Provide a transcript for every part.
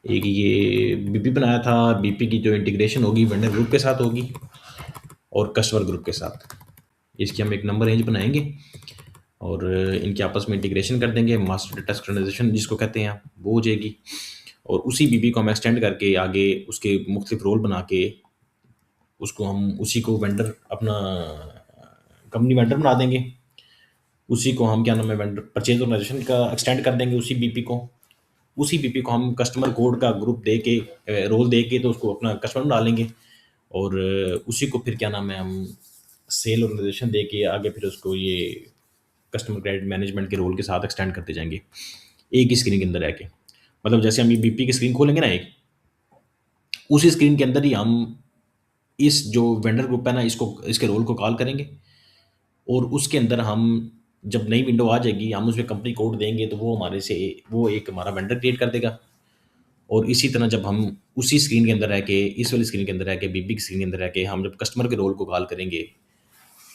एक ये बीपी बनाया था, बीपी की जो इंटीग्रेशन होगी वेंडर ग्रुप के साथ होगी और कस्टमर ग्रुप के साथ। इसकी हम एक नंबर रेंज बनाएँगे और इनके आपस में इंटीग्रेशन कर देंगे, मास्टर डेटा सिंक्रोनाइज़ेशन जिसको कहते हैं, वो हो जाएगी। और उसी बीबी को हम एक्सटेंड करके आगे उसके मुख्तलिफ रोल बना के उसको हम उसी को वेंडर अपना कंपनी वेंडर बना देंगे। उसी को हम क्या नाम है वेंडर परचेज ऑर्गेनाइजेशन का एक्सटेंड कर देंगे उसी बीपी को। उसी बीपी को हम कस्टमर कोड का ग्रुप दे के रोल दे के तो उसको अपना कस्टमर में डालेंगे और उसी को फिर क्या नाम है हम सेल ऑर्गेनाइजेशन दे के आगे फिर उसको ये कस्टमर क्रेडिट मैनेजमेंट के रोल के साथ एक्सटेंड करते जाएंगे एक ही स्क्रीन के अंदर रह के। मतलब जैसे हम ये बीपी की स्क्रीन खोलेंगे ना एक, उसी स्क्रीन के अंदर ही हम इस जो वेंडर ग्रुप है ना इसको इसके रोल को कॉल करेंगे और उसके अंदर हम जब नई विंडो आ जाएगी हम उसमें कंपनी कोड देंगे तो वो हमारे से वो एक हमारा वेंडर क्रिएट कर देगा। और इसी तरह जब हम उसी स्क्रीन के अंदर रह के इस वाली स्क्रीन के अंदर रह के बीबी की स्क्रीन के अंदर रह के हम जब कस्टमर के रोल को कॉल करेंगे,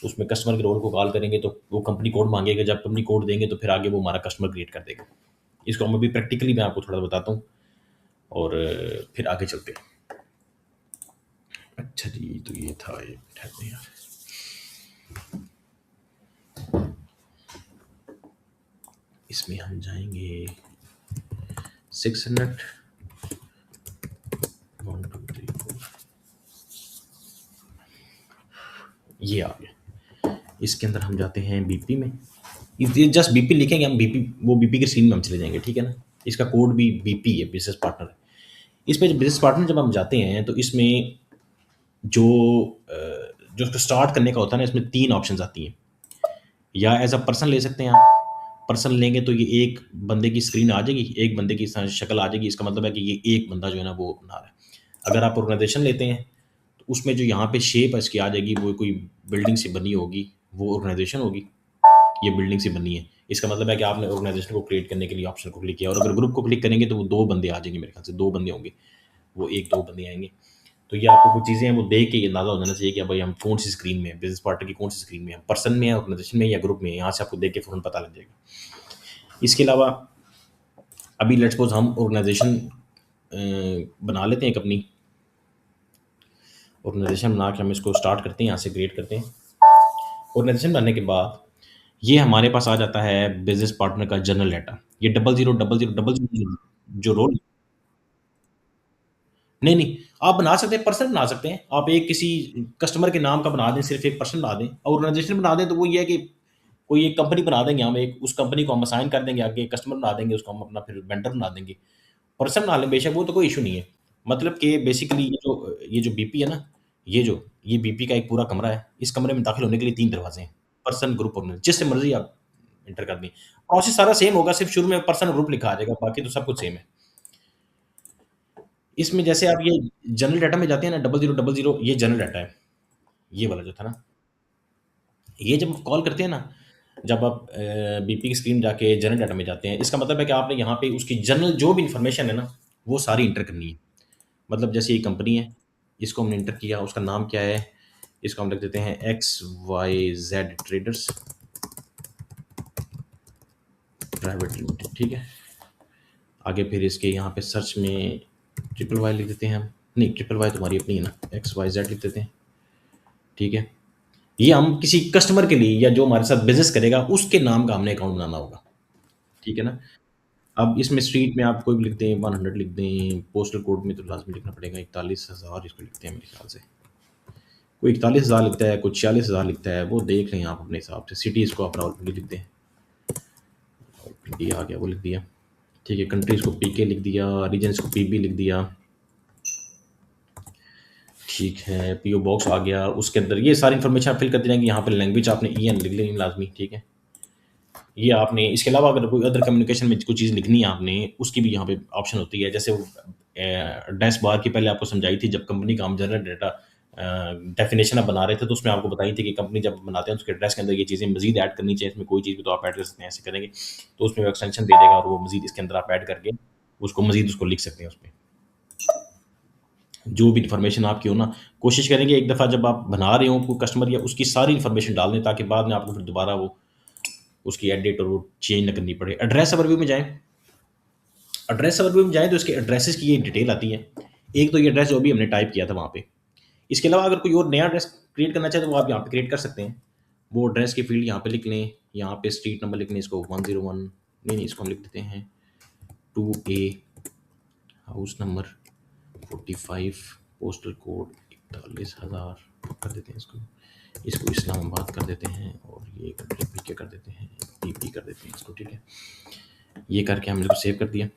उसमें कस्टमर के रोल को कॉल करेंगे तो वो कंपनी कोड मांगेगा, जब कंपनी कोड देंगे तो फिर आगे वो हमारा कस्टमर क्रिएट कर देगा। इसको हम अभी प्रैक्टिकली मैं आपको थोड़ा बताता हूँ और फिर आगे चलते हैं। अच्छा जी, तो ये था ये ठहरते हैं यार। इसमें हम जाएंगे 600 1 2 3 4 ये आ गया। इसके अंदर हम जाते हैं बीपी में। ये जस्ट बीपी लिखेंगे हम, बीपी वो बीपी के सीन में हम चले जाएंगे, ठीक है ना। इसका कोड भी बीपी है, बिजनेस पार्टनर। इसमें बिजनेस पार्टनर जब हम जाते हैं तो इसमें जो जो उसको स्टार्ट करने का होता है ना, इसमें 3 ऑप्शंस आती हैं। या एज़ अ पर्सन ले सकते हैं आप। पर्सन लेंगे तो ये एक बंदे की स्क्रीन आ जाएगी, एक बंदे की शक्ल आ जाएगी। इसका मतलब है कि ये एक बंदा जो है ना वो बना रहा है। अगर आप ऑर्गेनाइजेशन लेते हैं तो उसमें जो यहाँ पे शेप है इसकी आ जाएगी, वो कोई बिल्डिंग से बनी होगी, वो ऑर्गेनाइजेशन होगी। ये बिल्डिंग से बनी है, इसका मतलब है कि आपने ऑर्गेनाइजेशन को क्रिएट करने के लिए ऑप्शन को क्लिक किया। और अगर ग्रुप को क्लिक करेंगे तो वो 2 बंदे आ जाएंगे, मेरे ख्याल से 2 बंदे होंगे, वो 1-2 बंदे आएँगे। तो ये आपको कुछ चीज़ें हैं वो देख के ये अंदाज़ा हो जाना चाहिए कि भाई हम कौन-सी स्क्रीन में हैं, बिज़नेस पार्टनर की कौन-सी स्क्रीन में हैं, पर्सन में है, ऑर्गेनाइजेशन में या ग्रुप में है। यहाँ से आपको देख के फ़ौरन पता लग जाएगा। इसके अलावा अभी लेट्स सपोज़ हम ऑर्गेनाइजेशन बना लेते हैं एक अपनी। ऑर्गेनाइजेशन बना के हम इसको स्टार्ट करते हैं, यहाँ से क्रिएट करते हैं। ऑर्गेनाइजेशन बनाने के बाद ये हमारे पास आ जाता है बिज़नेस पार्टनर का जनरल डाटा। ये 000000 जो रोल। नहीं, नहीं, आप बना सकते हैं, पर्सन बना सकते हैं। आप एक किसी कस्टमर के नाम का बना दें, सिर्फ़ एक पर्सन बना दें। ऑर्गेनाइज़ेशन बना दें तो वो ये है कि कोई एक कंपनी बना देंगे हम, एक उस कंपनी को हम असाइन कर देंगे, आगे कस्टमर बना देंगे, उसको हम अपना फिर वेंडर बना देंगे। पर्सन बना लें बेशक, वो तो कोई इश्यू नहीं है। मतलब कि बेसिकली ये जो बीपी है ना, ये बीपी का एक पूरा कमरा है। इस कमरे में दाखिल होने के लिए 3 दरवाज़े हैं। पर्सन, ग्रुप और जिससे मर्ज़ी आप एंटर कर दें। प्रोसेस सारा सेम होगा, सिर्फ़ शुरू में पर्सन और ग्रुप लिखा आ जाएगा, बाकी तो सब कुछ सेम है। इसमें जैसे आप ये जनरल डाटा में जाते हैं ना, 0000 ये जनरल डाटा है, ये वाला जो था ना, ये जब आप कॉल करते हैं ना, जब आप बीपी की स्क्रीन जाके जनरल डाटा में जाते हैं, इसका मतलब है कि आपने यहाँ पे उसकी जनरल जो भी इन्फॉर्मेशन है ना, वो सारी एंटर करनी है। मतलब जैसे ये कंपनी है, इसको हमने एंटर किया, उसका नाम क्या है, इसको हम लिख देते हैं XYZ ट्रेडर्स प्राइवेट लिमिटेड, ठीक है। आगे फिर इसके यहाँ पे सर्च में ट्रिपल वाई लिख देते हैं हम। नहीं, ट्रिपल वाई तुम्हारी अपनी है ना, XYZ लिख देते हैं, ठीक है। ये हम किसी कस्टमर के लिए या जो हमारे साथ बिज़नेस करेगा उसके नाम का हमने अकाउंट बनाना होगा, ठीक है ना। अब इसमें स्ट्रीट में आप कोई भी लिख दें, 100 लिख दें, पोस्टल कोड में तो लाज़मी लिखना पड़ेगा 41,000 इसको लिखते हैं मेरे ख्याल से। कोई 41,000 लिखता है, कोई 46,000 लिखता है, वो देख लें आप अपने हिसाब से। सिटी इसको आप रावलपिंडी लिख दें, रावलपिंडी आ गया, वो लिख दिया, ठीक है। कंट्रीज़ को पीके लिख दिया, रीजन्स को पीबी लिख दिया, ठीक है। पीओ बॉक्स आ गया, उसके अंदर ये सारी इन्फॉर्मेशन आप फिल करते जाएंगे। यहाँ पे लैंग्वेज आपने ईएन लिख लेनी लाजमी, ठीक है। ये आपने इसके अलावा अगर कोई अदर कम्युनिकेशन में कोई चीज़ लिखनी है आपने, उसकी भी यहाँ पे ऑप्शन होती है। जैसे वो डैश बार की पहले आपको समझाई थी, जब कंपनी का हम जनरल डाटा डेफिनेशन आप बना रहे थे तो उसमें आपको बताई थी कि कंपनी जब बनाते हैं उसके एड्रेस के अंदर ये चीज़ें मजीद ऐड करनी चाहिए। इसमें कोई चीज़ भी तो आप ऐड कर सकते हैं, ऐसे करेंगे तो उसमें वो एक्सटेंशन दे देगा और वो मजीद इसके अंदर आप ऐड करके उसको मजीद उसको लिख सकते हैं। उसमें जो भी इन्फॉर्मेशन आपकी हो ना, कोशिश करेंगे एक दफ़ा जब आप बना रहे हो कोई कस्टमर या उसकी सारी इन्फॉर्मेशन डाल दें, ताकि बाद में आपको फिर दोबारा वो उसकी एडिट और वो चेंज ना करनी पड़े। एड्रेस ओवरव्यू में जाएँ। एड्रेस सर्वर पे हम जाएँ तो इसके एड्रेसेस की ये डिटेल आती है। एक तो ये एड्रेस जो भी हमने टाइप किया था वहाँ पे। इसके अलावा अगर कोई और नया एड्रेस क्रिएट करना चाहे तो वो आप यहाँ पे क्रिएट कर सकते हैं। वो एड्रेस की फील्ड यहाँ पे लिख लें, यहाँ पे स्ट्रीट नंबर लिख लें, इसको 101 नहीं, इसको हम लिख देते हैं 2A, house number 45, postal code 41,000 कर देते हैं इसको। इसको इस्लामाबाद कर देते हैं और ये कंट्री पीके कर देते हैं, पीपी कर देते हैं इसको, ठीक है। ये करके हमने इसको सेव कर दिया।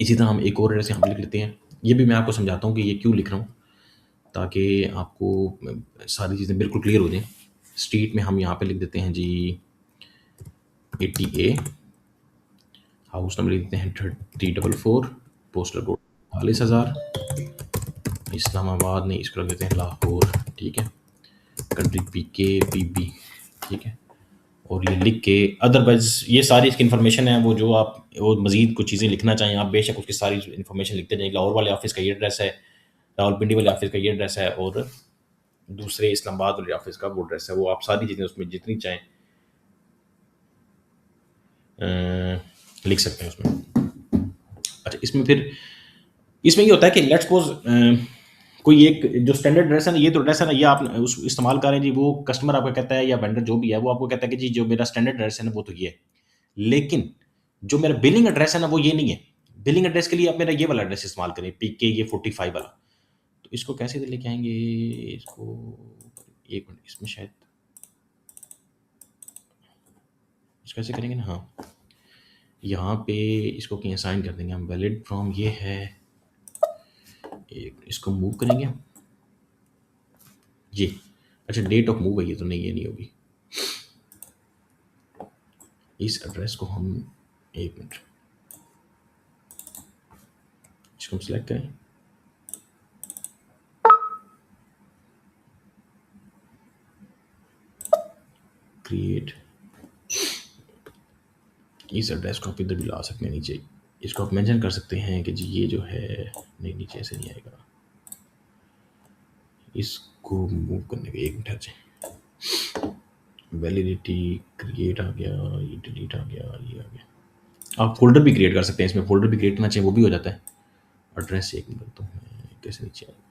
इसी तरह हम एक और एड्रेस यहाँ पे लिख लेते हैं। ये भी मैं आपको समझाता हूँ कि ये क्यों लिख रहा हूँ, ताकि आपको सारी चीज़ें बिल्कुल क्लियर हो जाएँ। स्ट्रीट में हम यहाँ पे लिख देते हैं जी 80A, हाउस नंबर लिख देते हैं 344, पोस्टल कोड 40,000, इस्लामाबाद नहीं, इसको रख देते हैं लाहौर, ठीक है। कंट्री पीके पीबी, ठीक है। और ये लिख के अदरवाइज़ ये सारी इसकी इन्फॉर्मेशन है, वो जो आप वो मज़ीद कुछ चीज़ें लिखना चाहें आप बेशक उसकी सारी इन्फॉर्मेशन लिखते जाइए। लाहौर वाले ऑफ़िस का ये एड्रेस है, रावलपिंडी वाले ऑफ़िस का ये एड्रेस है और दूसरे इस्लामाबाद वाले ऑफ़िस का वो एड्रेस है। वो आप सारी चीज़ें उसमें जितनी चाहें लिख सकते हैं उसमें। अच्छा, इसमें ये होता है कि लेट्स सपोज़ कोई एक जो स्टैंडर्ड एड्रेस है ना, ये तो एड्रेस है ना, ये आप उस इस्तेमाल करें जी, वो कस्टमर आपको कहता है या वेंडर जो भी है वो आपको कहता है कि जी जो मेरा स्टैंडर्ड एड्रेस है ना वो तो ये है। लेकिन जो मेरा बिलिंग एड्रेस है ना वो ये नहीं है। बिलिंग एड्रेस के लिए आप मेरा ये वाला एड्रेस इस्तेमाल करें, पीके ये 45 वाला। तो इसको कैसे लेके आएँगे इसको, एक मिनट, इसमें शायद इसको ऐसे करेंगे ना, हाँ। यहाँ पे इसको कहीं असाइन कर देंगे हम, वैलिड फ्रॉम ये है, इसको मूव करेंगे ये। अच्छा, डेट ऑफ मूव है ये तो नहीं, ये नहीं होगी। इस एड्रेस को हम, एक मिनट, इसको हम सिलेक्ट करें, क्रिएट। इस एड्रेस को आप इधर भी ला सकते हैं नीचे। इसको आप मेंशन कर सकते हैं कि जी ये जो है, नहीं नीचे ऐसे नहीं आएगा। इसको मूव करने का एक मिनट है, वैलिडिटी क्रिएट आ गया, ये डिलीट आ गया, ये आ गया। आप फोल्डर भी क्रिएट कर सकते हैं, इसमें फोल्डर भी क्रिएट करना चाहिए, वो भी हो जाता है। एड्रेस एक मिनट तो मैं कैसे नीचे आएगा,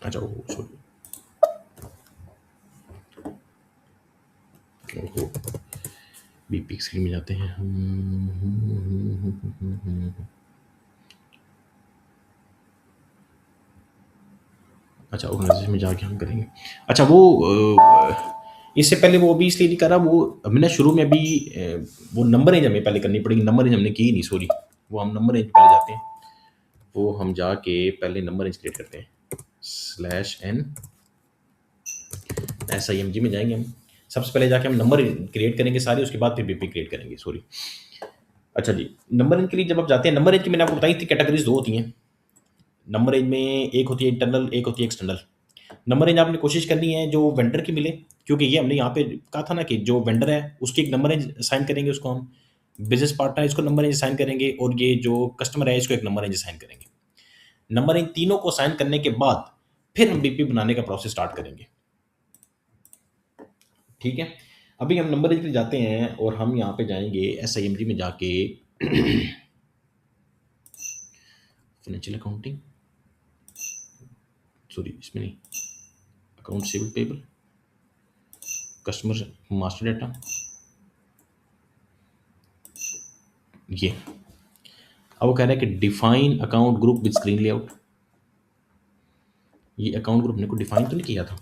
अच्छा वो सॉरी, ओहो, बीपी स्क्रीन में जाते हैं हम। अच्छा, ऑर्गेनाइजेशन में जाके हम करेंगे। अच्छा वो इससे पहले वो अभी इसलिए नहीं करा, वो मैंने शुरू में अभी वो नंबर रेंज हमें पहले करनी पड़ेगी। नंबर रेंज हमने की नहीं, सॉरी। वो हम नंबर रेंज पहले जाते हैं, वो हम जाके पहले नंबर रेंज क्रिएट करते हैं। /n SIMG में जाएंगे हम। सबसे पहले जाके हम नंबर क्रिएट करेंगे सारे, उसके बाद फिर बीपी क्रिएट करेंगे, सॉरी। अच्छा जी, नंबर रेंज के लिए जब आप जाते हैं, नंबर रेंज की मैंने आपको बताई थी कैटेगरीज दो होती हैं नंबर रेंज में, एक होती है इंटरनल, एक होती है एक्सटर्नल। नंबर रेंज आपने कोशिश करनी है जो वेंडर की मिले, क्योंकि ये हमने यहाँ पे कहा था ना कि जो वेंडर है उसकी एक नंबर रेंज असाइन करेंगे उसको हम, बिजनेस पार्टनर इसको नंबर रेंज असाइन करेंगे और ये जो कस्टमर है इसको एक नंबर रेंज असाइन करेंगे। नंबर रेंज तीनों को असाइन करने के बाद फिर हम बीपी बनाने का प्रोसेस स्टार्ट करेंगे, ठीक है। अभी हम नंबर रेंज पे जाते हैं और हम यहाँ पे जाएंगे SIMG में जाके फाइनेंशियल अकाउंटिंग, सॉरी इसमें नहीं, account receivable payable, customer master data, ये। अब वो कह रहा है कि define account group with screen layout. ये अकाउंट ग्रुप ने को डिफाइन तो नहीं किया था,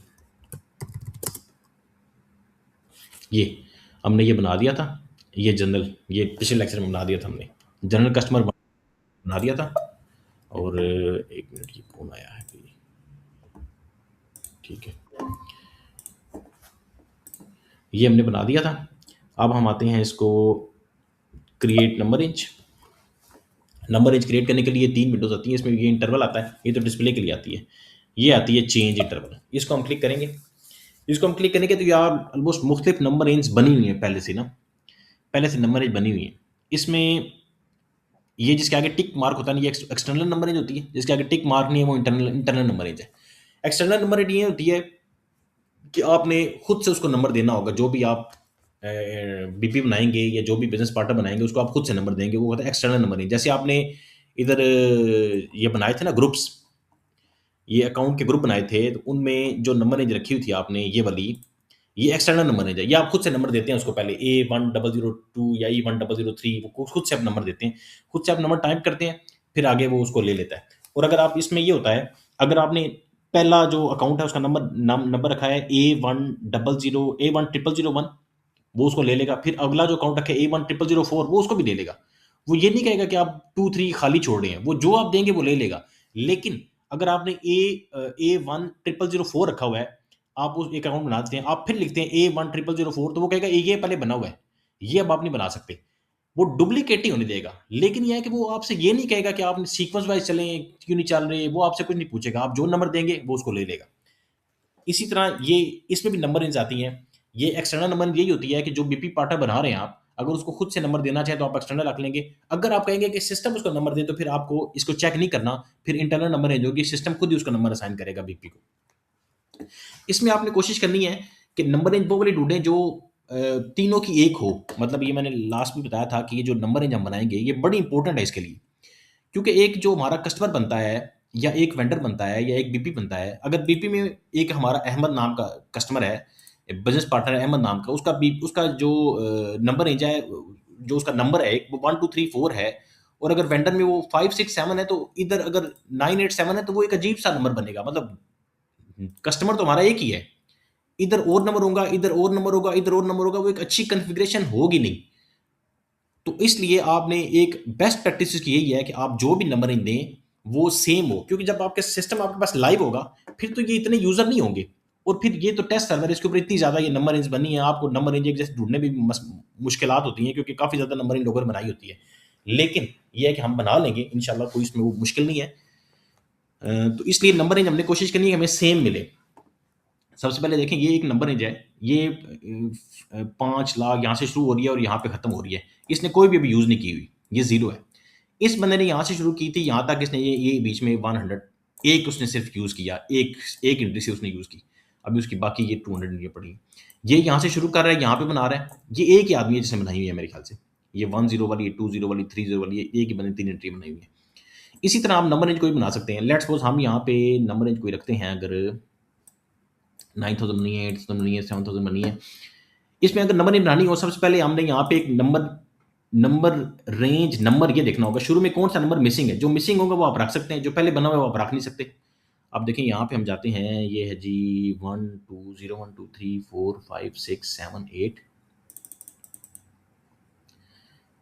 ये हमने ये बना दिया था, ये जनरल, ये पिछले लेक्चर में बना दिया था हमने, जनरल कस्टमर बना दिया था। और एक मिनट, ये कौन आया है, ठीक है, ये हमने बना दिया था। अब हम आते हैं इसको create number range. Number range create करने के लिए 3 विंडोज आती हैं, इसमें ये इंटरवल आता है, ये तो डिस्प्ले के लिए आती है। ये आती है चेंज इंटरवल, इसको हम क्लिक करेंगे। इसको हम क्लिक करेंगे तो यार ऑलमोस्ट मुख्तलिफ नंबर रेंज बनी हुई है पहले से ना, पहले से नंबर रेंज बनी हुई है। इसमें ये जिसके आगे टिक मार्क होता है, ये एक्सटर्नल नंबर रेंज होती है, जिसके आगे टिक मार्क नहीं है वो इंटरनल नंबर रेंज है। एक्सटर्नल नंबर रेंज ये होती है कि आपने खुद से उसको नंबर देना होगा। जो भी आप बीपी बनाएँगे या जो भी बिज़नेस पार्टनर बनाएँगे, उसको आप खुद से नंबर देंगे, वो होता है एक्सटर्नल नंबरिंग। जैसे आपने इधर ये बनाए थे ना ग्रुप्स, ये अकाउंट के ग्रुप बनाए थे, तो उनमें जो नंबर रेंज रखी हुई थी आपने ये वाली, ये एक्सटर्नल नंबर रेंज है। ये आप खुद से नंबर देते हैं उसको पहले A1002 या E1003, वो खुद से आप नंबर देते हैं। खुद से आप नंबर टाइप करते हैं, फिर आगे वो उसको ले लेता है। और अगर आप इसमें ये होता है, अगर आपने पहला जो अकाउंट है उसका नंबर रखा है A1001, वो उसको ले लेगा। फिर अगला जो अकाउंट रखा है A1004, वो उसको भी ले लेगा। वो ये नहीं कहेगा कि आप 2-3 खाली छोड़ रहे हैं, वो जो आप देंगे वो ले लेगा। लेकिन अगर आपने A1004 रखा हुआ है, आप उस एक अकाउंट बना देते हैं, आप फिर लिखते हैं A1004, तो वो कहेगा ये पहले बना हुआ है, ये अब आप नहीं बना सकते। वो डुप्लीकेट ही होने देगा। लेकिन ये है कि वो आपसे ये नहीं कहेगा कि आप सीक्वेंस वाइज़ चलें, क्यों नहीं चल रहे, वो आपसे कुछ नहीं पूछेगा। आप जो नंबर देंगे, वो उसको ले लेगा। इसी तरह ये इसमें भी नंबर रेंज आती हैं। ये एक्सटर्नल नंबर यही होती है कि जो बीपी पार्टनर बना रहे हैं आप, अगर उसको खुद से नंबर देना चाहें तो आप एक्सटर्नल रख लेंगे। अगर आप कहेंगे कि सिस्टम उसको नंबर दे, तो फिर आपको इसको चेक नहीं करना, फिर इंटरनल नंबर रेंज होगी, सिस्टम खुद ही उसका नंबर असाइन करेगा बीपी को। इसमें आपने कोशिश करनी है कि नंबर रेंज वो वाली ढूँढें जो तीनों की एक हो। मतलब ये मैंने लास्ट में बताया था कि ये जो नंबर रेंज हम बनाएँगे, ये बड़ी इंपॉर्टेंट है इसके लिए। क्योंकि एक जो हमारा कस्टमर बनता है या एक वेंडर बनता है या एक बीपी बनता है, अगर बीपी में एक हमारा अहमद नाम का कस्टमर है, बिज़नेस पार्टनर है अहमद नाम का, उसका जो नंबर रेंज है, जो उसका नंबर है वो 1, 2, 3, 4 है, और अगर वेंडर में वो 5, 6, 7 है, तो इधर अगर 9, 8, 7 है, तो वो एक अजीब-सा नंबर बनेगा। मतलब कस्टमर तो हमारा एक ही है। इधर और नंबर होगा, इधर और नंबर होगा, इधर और नंबर होगा, वो एक अच्छी कॉन्फ़िगरेशन होगी नहीं। तो इसलिए आपने एक बेस्ट प्रैक्टिस इसकी यही है कि आप जो भी नंबरिंग दें, वो सेम हो, क्योंकि जब आपके सिस्टम आपके पास लाइव होगा, फिर तो ये इतने यूज़र नहीं होंगे, और फिर ये तो टेस्ट सर्वर है, इसके ऊपर इतनी ज़्यादा ये नंबर रेंज बनी है, आपको नंबर रेंज एक जैसे ढूँढने में भी मुश्किलात होती हैं, क्योंकि काफ़ी ज़्यादा नंबरिंग लोगों ने बनाई होती है। लेकिन ये है कि हम बना लेंगे इंशाल्लाह, कोई इसमें वो मुश्किल नहीं है। तो इसलिए नंबर रेंज हमने कोशिश करनी है कि हमें सेम मिले। सबसे पहले देखें, ये एक नंबर रेंज है, ये 5 लाख यहाँ से शुरू हो रही है और यहाँ पे खत्म हो रही है। इसने कोई भी अभी यूज़ नहीं की हुई, ये 0 है। इस बंदे ने यहाँ से शुरू की थी, यहाँ तक इसने ये बीच में 100 एक उसने सिर्फ यूज़ किया, एक एंट्री से उसने यूज़ की। अभी उसकी बाकी ये 200 एंट्रियाँ पड़ी हैं। ये यहाँ से शुरू कर रहा है, यहाँ पे बना रहा है। ये एक ही आदमी है जिसने बनाई हुई है मेरे ख्याल से। ये 10 वाली, ये 20 वाली, 30 वाली, ये एक ही बंदे ने 3 एंट्री बनाई हुई है। इसी तरह आप नंबर रेंज कोई बना सकते हैं। लेट्स सपोज़ हम यहाँ पे नंबर रेंज कोई रखते हैं, अगर 9000 बनी है, 8000 बनी है, 7000 बनी है। इसमें अगर नंबर नहीं बनानी हो, सबसे पहले हमने यहाँ पे एक नंबर नंबर रेंज नंबर ये देखना होगा, शुरू में कौन-सा नंबर मिसिंग है। जो मिसिंग होगा वो आप रख सकते हैं, जो पहले बना हुआ है वो आप रख नहीं सकते। अब देखिए यहाँ पे हम जाते हैं, ये है जी 1 2 0 1 2 3 4 5 6 7 8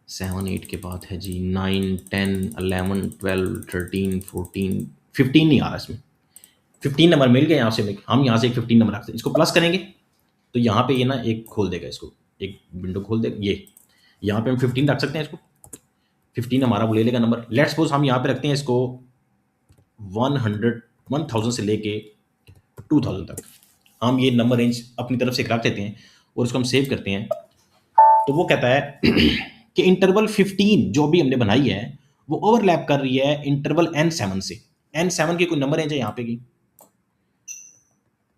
7 8 के बाद है जी 9 10 11 12 13 14 15 नहीं आ रहा इसमें। 15 नंबर मिल गए यहाँ से, हम यहाँ से एक 15 नंबर रखते हैं। इसको प्लस करेंगे तो यहाँ पे ये ना एक खोल देगा, इसको एक विंडो खोल देगा। ये यहाँ पे हम 15 रख सकते हैं इसको। 15 हमारा वो ले लेगा नंबर। लेट्स सपोज़ हम यहाँ पे रखते हैं इसको 100 1000 से लेके 2000 तक। हम ये नंबर रेंज अपनी तरफ से रख देते हैं और इसको हम सेव करते हैं। तो वो कहता है कि इंटरवल 15 जो भी हमने बनाई है, वो ओवरलैप कर रही है इंटरवल N7 से। N7 की कोई नंबर रेंज है यहाँ पे की,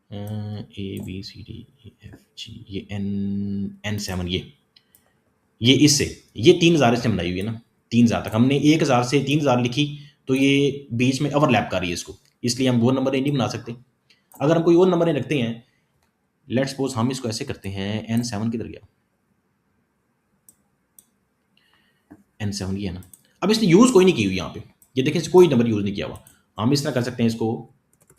A B C D E F G, ये N7, ये इससे, ये 3000 इसने बनाई हुई है ना। 3000 तक हमने 1000 से 3000 लिखी, तो ये बीच में ओवरलैप कर रही है इसको, इसलिए हम वो नंबर रेंज नहीं बना सकते। अगर हम कोई और नंबर रेंज रखते हैं, लेट्स सपोज हम इसको ऐसे करते हैं, N7 किधर गया, N7 ये है ना। अब इसने यूज़ कोई नहीं की हुई यहाँ पे, ये देखें, कोई नंबर यूज़ नहीं किया हुआ। हम इस तरह कर सकते हैं इसको,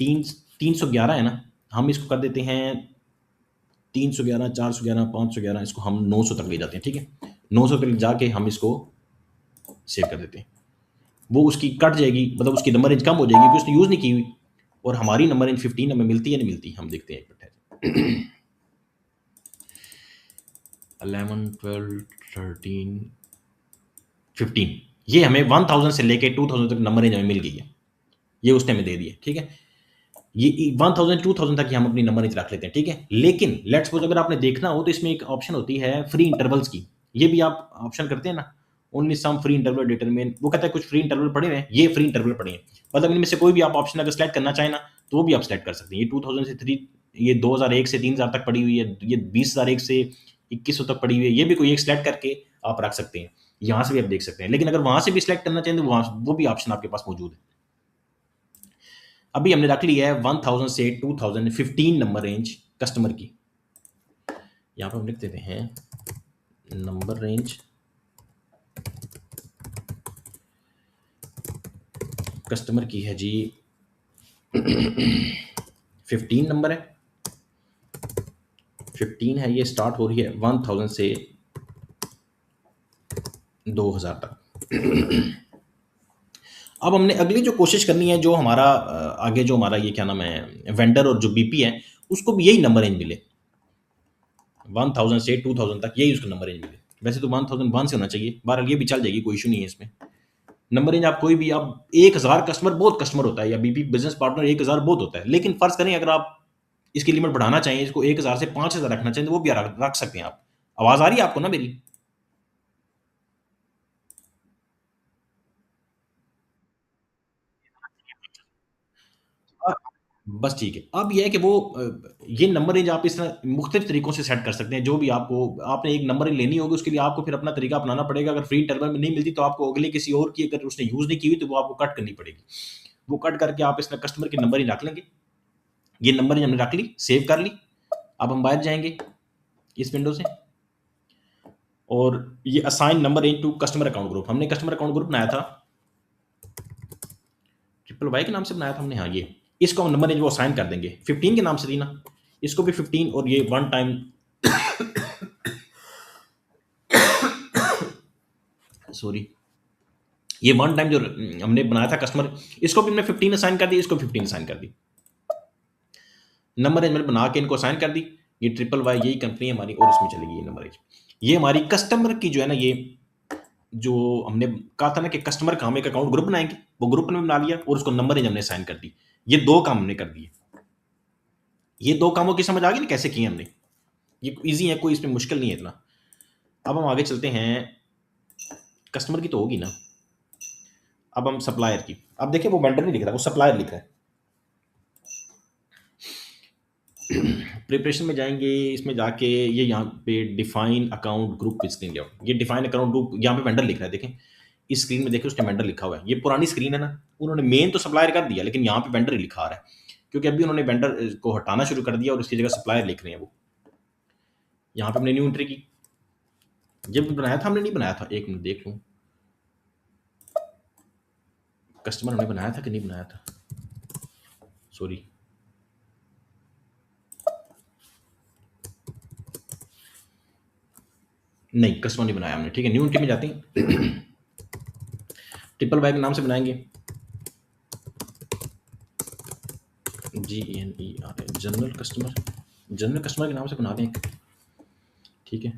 311 है ना, हम इसको कर देते हैं 311, 411, 511, इसको हम 900 तक ले जाते हैं, ठीक है। 900 तक जाके हम इसको सेव कर देते हैं। वो उसकी कट जाएगी, मतलब उसकी नंबर रेंज कम हो जाएगी क्योंकि उसने यूज़ नहीं की हुई, और हमारी नंबर रेंज 15 हमें मिलती है, नहीं मिलती, हम देखते हैं एक मिनट। 11 12 13 15, ये हमें 1000 से लेके 2000 तक नंबर रेंज हमें मिल गई है, ये उसने हमें दे दी है, ठीक है। ये 1000 2000 तक ही हम अपनी नंबर रेंज रख लेते हैं, ठीक है। लेकिन लेट्स सपोज अगर आपने देखना हो तो इसमें एक ऑप्शन होती है फ्री इंटरवल्स की, ये भी आप ऑप्शन करते हैं ना, only some free interval determine, वो कहता है कुछ फ्री इंटरवल पड़े हुए हैं, ये फ्री इंटरवल पड़े हैं। मतलब इनमें से कोई भी आप ऑप्शन अगर सेलेक्ट करना चाहें ना, तो वो भी आप सेलेक्ट कर सकते हैं। ये 2000 से ये 2001 से 3000 तक पड़ी हुई है, ये 20001 से 2100 तक पड़ी हुई है, ये भी कोई एक सिलेक्ट करके आप रख सकते हैं। यहाँ से भी आप देख सकते हैं, लेकिन अगर वहाँ से भी सिलेक्ट करना चाहें तो वहाँ वो भी ऑप्शन आपके पास मौजूद है। अभी हमने रख लिया है 1000 से 2015 नंबर रेंज कस्टमर की। यहाँ पे हम लिख देते हैं नंबर रेंज कस्टमर की है जी 15 नंबर है, 15 है, ये स्टार्ट हो रही है 1000 से 2000 तक। अब हमने अगली जो कोशिश करनी है, जो हमारा आगे जो हमारा ये क्या नाम है वेंडर और जो बीपी है, उसको भी यही नंबर रेंज मिले 1000 से 2000 तक, यही उसका नंबर रेंज मिले। वैसे तो 1001 से होना चाहिए, बहरहाल ये भी चल जाएगी, कोई इशू नहीं है इसमें। नंबर रेंज आप कोई भी, अब 1000 कस्टमर बहुत कस्टमर होता है, या बीपी बिजनेस पार्टनर 1000 बहुत होता है, लेकिन फर्ज करें अगर आप इसकी लिमिट बढ़ाना चाहिए, इसको 1000 से 5000 रखना चाहिए, तो वो भी रख सकते हैं आप। आवाज आ रही है आपको ना मेरी? बस ठीक है। अब ये है कि वो ये नंबर रेंज आप इस तरह मुख्तलिफ तरीकों से सेट कर सकते हैं, जो भी आपको, आपने एक नंबर रेंज लेनी होगी, उसके लिए आपको फिर अपना तरीका अपनाना पड़ेगा। अगर फ्री इंटरवल में नहीं मिलती, तो आपको अगले किसी और की, अगर उसने यूज़ नहीं की हुई, तो वो आपको कट करनी पड़ेगी। वो कट करके आप इसमें कस्टमर की नंबर रेंज रख लेंगे। ये नंबर रेंज हमने रख ली, सेव कर ली। अब हम बाहर जाएँगे इस विंडो से, और ये assign number range to customer account group, हमने कस्टमर अकाउंट ग्रुप बनाया था, ट्रिपल वाई के नाम से बनाया था हमने। हाँ, ये इसको हम नंबर रेंज वो असाइन कर देंगे 15 के नाम से थी ना, इसको भी 15, और ये वन टाइम सॉरी, ये वन टाइम जो हमने बनाया था कस्टमर, इसको भी हमने 15 असाइन कर दी, इसको 15 असाइन कर दी। नंबर रेंज मैंने बना के इनको असाइन कर दी। ये ट्रिपल वाई यही कंपनी है हमारी, और इसमें चलेगी ये नंबर रेंज। ये हमारी कस्टमर की जो है ना, ये जो हमने कहा था ना कि कस्टमर का हम एक अकाउंट ग्रुप बनाएंगे, वो ग्रुप हमने बना लिया, और उसको नंबर रेंज हमने असाइन कर दी। ये दो काम हमने कर दिए। ये दो कामों की समझ आ गई ना कैसे किए हमने? ये इजी है, कोई इसमें मुश्किल नहीं है इतना। अब हम आगे चलते हैं, कस्टमर की तो होगी ना, अब हम सप्लायर की। अब देखिए वो वेंडर नहीं लिख रहा, वो सप्लायर लिख रहा है। प्रिपरेशन में जाएंगे, इसमें जाके ये यहाँ पे डिफाइन अकाउंट ग्रुप पे स्क्रीन जाओ, ये डिफाइन अकाउंट ग्रुप, यहाँ पे वेंडर लिख रहा है, देखें इस स्क्रीन में, देखें उसने वेंडर लिखा हुआ है। ये पुरानी स्क्रीन है ना, उन्होंने मेन तो सप्लायर कर दिया, लेकिन यहाँ पे वेंडर ही लिखा आ रहा है, क्योंकि अभी उन्होंने वेंडर को हटाना शुरू कर दिया और उसकी जगह सप्लायर लिख रहे हैं वो। यहाँ पे हमने न्यू एंट्री की, जब बनाया था हमने नहीं बनाया था, एक मिनट देख लूँ, कस्टमर हमने बनाया था कि नहीं बनाया था, सॉरी, नहीं कस्टमर नहीं बनाया हमने, ठीक है। न्यू एंट्री में जाते हैं, ट्रिपल वाई के नाम से बनाएंगे, GENER, general customer, general customer के नाम से बना दें, ठीक है।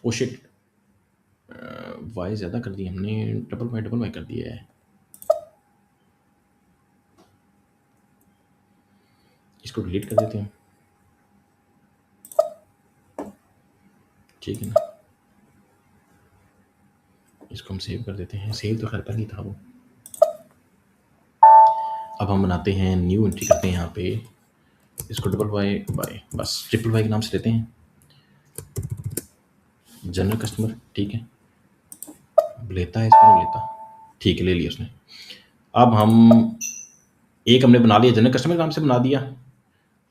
ओ शिट, वाई ज़्यादा कर दी हमने, डबल वाई कर दिया है, इसको डिलीट कर देते हैं, ठीक है ना। इसको हम सेव कर देते हैं, सेव तो खैर पहले ही था वो। अब हम बनाते हैं, न्यू एंट्री करते हैं यहाँ पे, इसको डबल वाई बाय, बस ट्रिपल वाई के नाम से लेते हैं, जनरल कस्टमर, ठीक है। लेता है इसको, नहीं लेता, ठीक है, ले लिया उसने। अब हम एक हमने बना लिया, जनरल कस्टमर के नाम से बना दिया।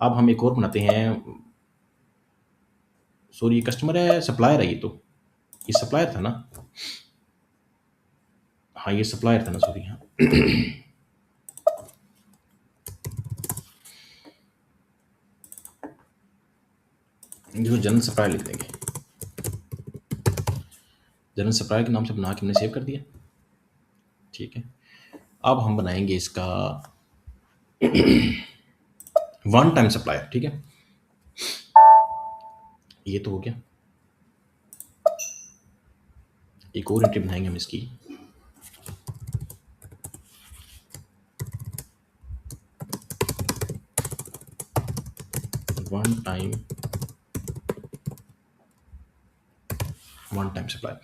अब हम एक और बनाते हैं, सॉरी ये कस्टमर है, सप्लायर है, ये सप्लायर था ना, हाँ ये सप्लायर था ना, सॉरी, हाँ जो जनरल सप्लायर लिख देंगे, जनरल सप्लायर के नाम से बना के हमने सेव कर दिया, ठीक है। अब हम बनाएंगे इसका वन टाइम सप्लायर, ठीक है, ये तो हो गया। एक और एंट्री बनाएंगे हम इसकी, one time supplier.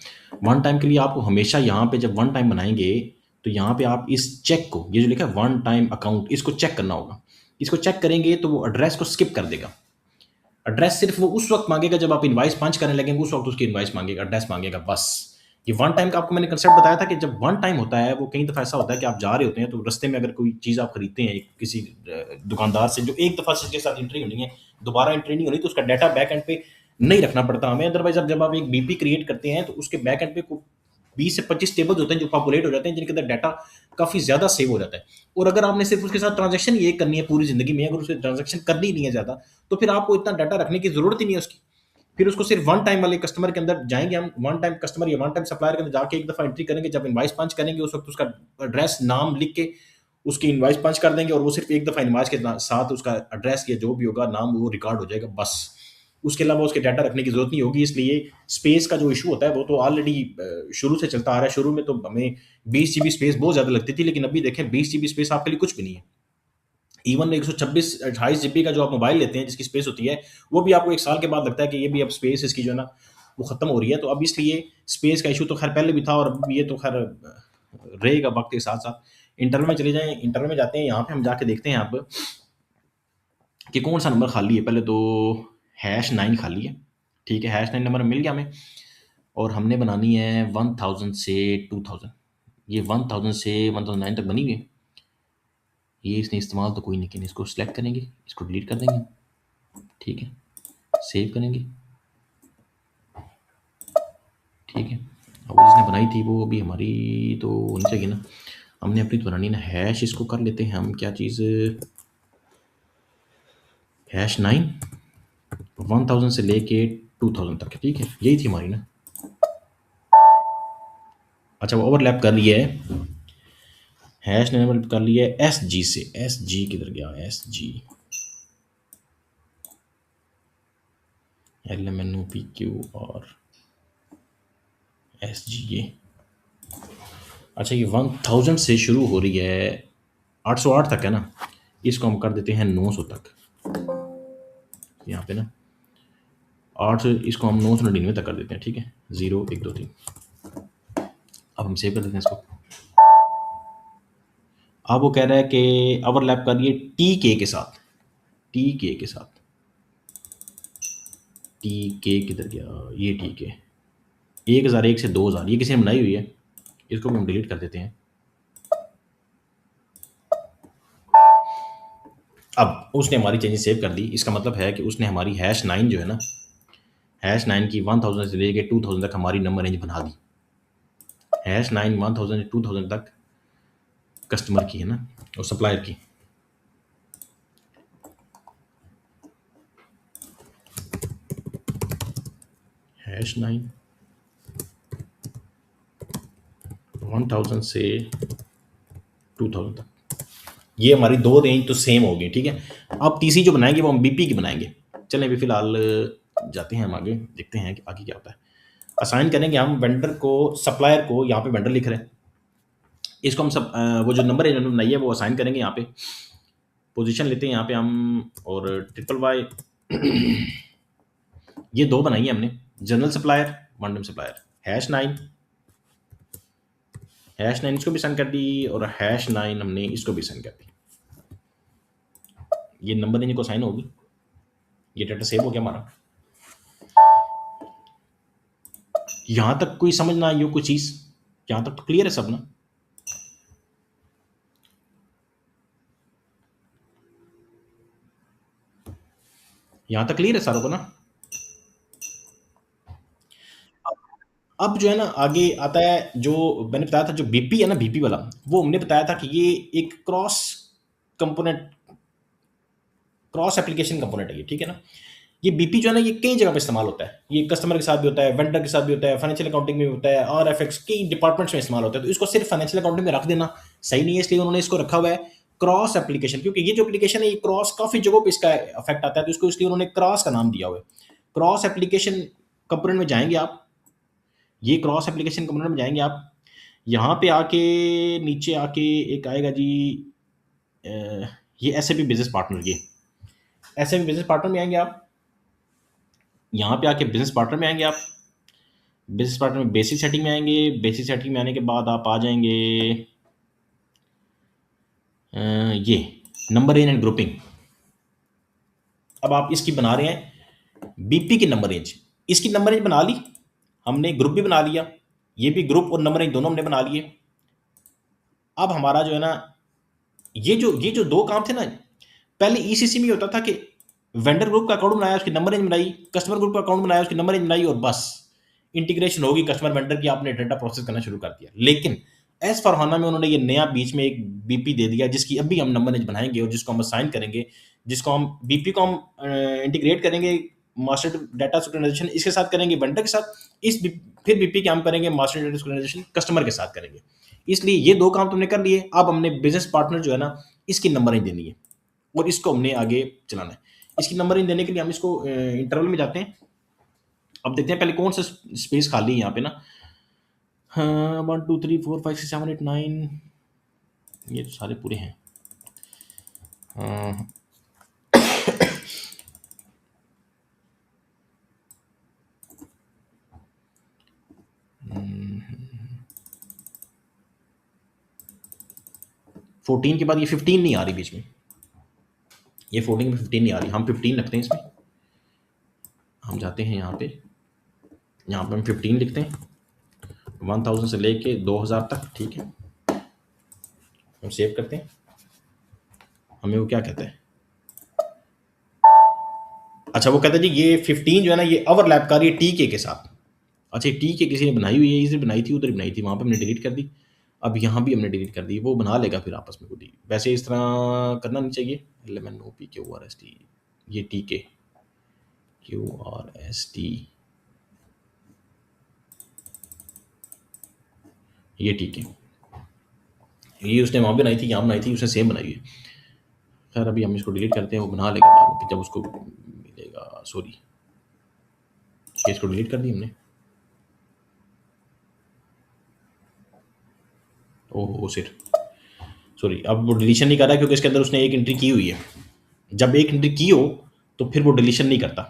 One time के लिए आपको हमेशा यहाँ पे जब वन टाइम बनाएंगे, तो यहाँ पे आप इस चेक को, ये जो लिखा है वन टाइम अकाउंट, इसको चेक करना होगा। इसको चेक करेंगे तो वो एड्रेस को स्किप कर देगा। एड्रेस सिर्फ वो उस वक्त मांगेगा जब आप इनवाइस पंच करने लगेंगे, उस वक्त उसकी इनवाइस मांगेगा, एड्रेस मांगेगा बस। ये वन टाइम का आपको मैंने कंसेप्ट बताया था कि जब वन टाइम होता है, वो कई दफ़ा ऐसा होता है कि आप जा रहे होते हैं तो रास्ते में अगर कोई चीज़ आप खरीदते हैं किसी दुकानदार से, जो एक दफ़ा जिसके साथ एंट्री होनी है, दोबारा एंट्री नहीं होनी, तो उसका डाटा बैक एंड पे नहीं रखना पड़ता हमें। अदरवाइज अब जब आप एक बीपी क्रिएट करते हैं तो उसके बैक एंड पे 20 से 25 टेबल्स होते हैं जो पॉपुलेट हो जाते हैं, जिनके अंदर डाटा काफ़ी ज़्यादा सेव हो जाता है। और अगर आपने सिर्फ उसके साथ ट्रांजैक्शन ये करनी है पूरी ज़िंदगी में, अगर उसे ट्रांजैक्शन करनी ही नहीं है ज़्यादा, तो फिर आपको इतना डाटा रखने की ज़रूरत ही नहीं है उसकी। फिर उसको सिर्फ वन टाइम वाले कस्टमर के अंदर जाएँगे हम, वन टाइम कस्टमर या वन टाइम सप्लायर के अंदर जाके एक दफ़ा एंट्री करेंगे, जब इनवॉइस पंच करेंगे उस वक़्त उसका एड्रेस, नाम लिख के उसकी इनवॉइस पंच कर देंगे, और वो सिर्फ एक दफ़ा इनवॉइस के साथ उसका एड्रेस या जो भी होगा नाम वो रिकॉर्ड हो जाएगा बस। उसके अलावा उसके डाटा रखने की ज़रूरत नहीं होगी। इसलिए स्पेस का जो इशू होता है वो तो ऑलरेडी शुरू से चलता आ रहा है। शुरू में तो हमें 20 जीबी स्पेस बहुत ज़्यादा लगती थी, लेकिन अभी देखें 20 जीबी स्पेस आपके लिए कुछ भी नहीं है। इवन 126 28 जीबी का जो आप मोबाइल लेते हैं जिसकी स्पेस होती है, वो भी आपको 1 साल के बाद लगता है कि ये भी अब स्पेस इसकी जो है ना वो ख़त्म हो रही है। तो अब इसलिए स्पेस का इशू तो खैर पहले भी था, और अब ये तो खैर रहेगा वक्त के साथ साथ। इंटरवल में चले जाएँ, इंटरवल में जाते हैं, यहाँ पे हम जाके देखते हैं अब कि कौन सा नंबर खाली है। पहले तो #9 खाली है, ठीक है, #9 नंबर मिल गया हमें, और हमने बनानी है 1000 से 2000। ये 1000 से 1009 तक बनी हुई है। ये इसने इस्तेमाल तो कोई नहीं किया, इसको सिलेक्ट करेंगे, इसको डिलीट कर देंगे, ठीक है, सेव करेंगे, ठीक है। अब वो जिसने बनाई थी वो अभी हमारी तो होनी चाहिए ना, हमने अपनी तो बनानी ना। हैश इसको कर लेते हैं हम, क्या चीज़, #9 1000 से लेके 2000 तक है, ठीक है, यही थी हमारी ना। अच्छा, वो ओवरलैप कर लिया है, हैश ने ओवरलैप कर लिया है SG से। SG किधर गया, SG, LMNOPQ और SG, ये अच्छा, ये 1000 से शुरू हो रही है, 808 तक है ना, इसको हम कर देते हैं 900 तक, यहाँ पे ना 8, इसको हम 999 तक कर देते हैं, ठीक है, 0 1 2 3। अब हम सेव कर देते हैं इसको। अब वो कह रहा है कि ओवरलैप कर लिए TK के साथ, TK के साथ, TK किधर गया, ये TK 1001 से 2000, ये किसी ने बनाई हुई है, इसको भी हम डिलीट कर देते हैं। अब उसने हमारी चेंजेस सेव कर दी, इसका मतलब है कि उसने हमारी #9 जो है ना, #9 की 1000 से लेके 2000 तक हमारी नंबर रेंज बना दी। #9 1000 से 2000 तक कस्टमर की है ना, और सप्लायर की। #9 1000 से 2000 तक, ये हमारी दो रेंज तो सेम हो गई, ठीक है। अब तीसरी जो बनाएंगे वो हम बीपी की बनाएंगे। चलें अभी फिलहाल जाते हैं हम आगे, देखते हैं कि आगे क्या होता है। असाइन करेंगे हम वेंडर को, सप्लायर को, यहाँ पे वेंडर लिख रहे हैं, इसको हम सब वो जो नंबर इन्होंने बनाई है वो असाइन करेंगे। यहाँ पे पोजीशन लेते हैं यहाँ पे हम, और YYY ये दो बनाई है हमने, general supplier, one time supplier. #9 इसको भी सेंड कर दी, और #9 हमने इसको भी सेंड कर दी। ये नंबर रेंज को साइन होगी, ये डाटा सेव हो गया हमारा। यहाँ तक कोई समझ ना आई हो कोई चीज़, यहाँ तक तो क्लियर है सब ना। यहाँ तक क्लियर है सारों को ना। अब जो है ना आगे आता है, जो मैंने बताया था, जो बीपी है ना, बीपी वाला, वो हमने बताया था कि ये एक कंपोनेंट क्रॉस एप्लीकेशन कंपोनेंट है ये, ठीक है ना। ये बीपी जो है ना, ये कई जगह पे इस्तेमाल होता है, ये कस्टमर के साथ भी होता है, वेंडर के साथ भी होता है, फाइनेंशियल अकाउंटिंग में भी होता है, और एफएक्स कई डिपार्टमेंट्स में इस्तेमाल होता है। तो इसको सिर्फ फाइनेंशियल अकाउंटिंग में रख देना सही नहीं है, इसलिए उन्होंने इसको रखा हुआ है क्रॉस एप्लीकेशन, क्योंकि ये जो एप्लीकेशन है ये क्रॉस काफ़ी जगहों पे इसका इफेक्ट आता है, तो इसको इसलिए उन्होंने क्रॉस का नाम दिया हुआ है। क्रॉस एप्लीकेशन कंपोनेंट में जाएंगे आप, ये क्रॉस एप्लीकेशन कंपोनेंट में जाएंगे आप, यहाँ पे आके नीचे आके एक आएगा जी, ये एसएपी बिजनेस पार्टनर, ये एसएपी बिजनेस पार्टनर में आएंगे आप, यहाँ पे आके बिजनेस पार्टनर में आएंगे आप, बिजनेस पार्टनर में बेसिक सेटिंग में आएंगे, बेसिक सेटिंग में आने के बाद आप आ जाएंगे ये नंबर रेंज एंड ग्रुपिंग, अब आप इसकी बना रहे हैं बीपी की नंबर रेंज। इसकी नंबर रेंज बना ली हमने, ग्रुप भी बना लिया, ये भी ग्रुप और नंबर रेंज दोनों हमने बना लिए। अब हमारा जो है ना, ये जो दो काम थे ना, पहले ईसीसी में होता था कि वेंडर ग्रुप का अकाउंट बनाया, उसकी नंबर रेंज बनाई, कस्टमर ग्रुप का अकाउंट बनाया, उसकी नंबर रेंज बनाई, और बस इंटीग्रेशन होगी कस्टमर वेंडर की, आपने डाटा प्रोसेस करना शुरू कर दिया। लेकिन एस फॉरहाना में उन्होंने ये नया बीच में एक बीपी दे दिया, जिसकी अभी हम नंबर रेंज बनाएंगे और जिसको हम असाइन करेंगे, जिसको हम बीपी को हम इंटीग्रेट करेंगे मास्टर डाटा सिंक्रोनाइजेशन इसके साथ करेंगे, वेंडर के साथ, फिर बीपी के हम करेंगे मास्टर डाटा सिंक्रोनाइजेशन कस्टमर के साथ करेंगे। इसलिए ये दो काम तुमने कर लिए। अब हमने बिजनेस पार्टनर जो है ना, इसकी नंबर रेंज देनी है और इसको हमने आगे चलाना है। इसकी नंबर रेंज देने के लिए हम इसको इंटरवल में जाते हैं। अब देखते हैं पहले कौन सा स्पेस खाली है यहाँ पे ना। हाँ, 1 2 3 4 5 6 7 8 9, ये तो सारे पूरे हैं। हाँ, 14 के बाद ये 15 नहीं आ रही बीच में, ये 14 में 15 नहीं आ रही, हम 15 रखते हैं इसमें। हम जाते हैं यहाँ पे हम 15 लिखते हैं, 1000 से लेके 2000 तक, ठीक है। हम सेव करते हैं। हमें वो क्या कहता है, अच्छा वो कहता है जी ये 15 जो है ना, ये ओवरलैप कर रही है टीके के साथ। अच्छा, टीके किसी ने बनाई हुई है, इसे बनाई थी, उधर बनाई थी, वहाँ पे हमने डिलीट कर दी। अब यहाँ भी हमने डिलीट कर दी, वो बना लेगा फिर आपस में खुद ही। वैसे इस तरह करना नहीं चाहिए। LMNOPQRST, ये टीके QRST, ये टीके, ये उसने वहाँ बनाई थी, यहाँ बनाई थी, उसने सेम बनाई है। खैर अभी हम इसको डिलीट करते हैं, वो बना लेगा बाद में जब उसको मिलेगा। सॉरी, इसको डिलीट कर दी हमने। ओह सिर, सॉरी, अब वो डिलीशन नहीं कर रहा क्योंकि इसके अंदर उसने एक एंट्री की हुई है। जब एक एंट्री की हो तो फिर वो डिलीशन नहीं करता।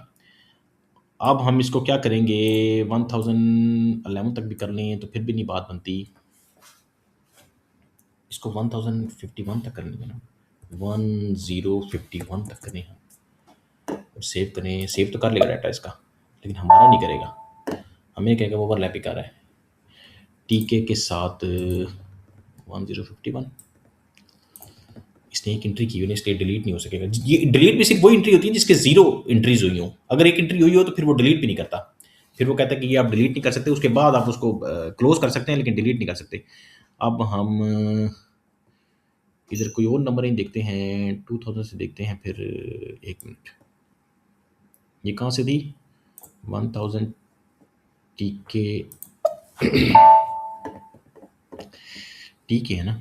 अब हम इसको क्या करेंगे, 1011 तक भी कर लें तो फिर भी नहीं बात बनती। इसको 1051 तक कर लेंगे ना, 1051 तक करें हम, और सेव करें। सेव तो कर लेगा डाटा इसका, लेकिन हमारा नहीं करेगा, हमें कहेगा वो ओवरलैप ही कर रहा है टीके के साथ। 1051, इसने एक एंट्री की हुई है, इसलिए डिलीट नहीं हो सकेगा। ये डिलीट भी सिर्फ वही एंट्री होती है जिसके 0 एंट्रीज हुई हो। अगर एक एंट्री हुई हो तो फिर वो डिलीट भी नहीं करता, फिर वो कहता है कि ये आप डिलीट नहीं कर सकते। उसके बाद आप उसको क्लोज कर सकते हैं लेकिन डिलीट नहीं कर सकते। अब हम इधर कोई और नंबर ही देखते हैं, 2000 से देखते हैं फिर। एक मिनट, ये कहाँ से थी, 1000 टीके, टीके है ना,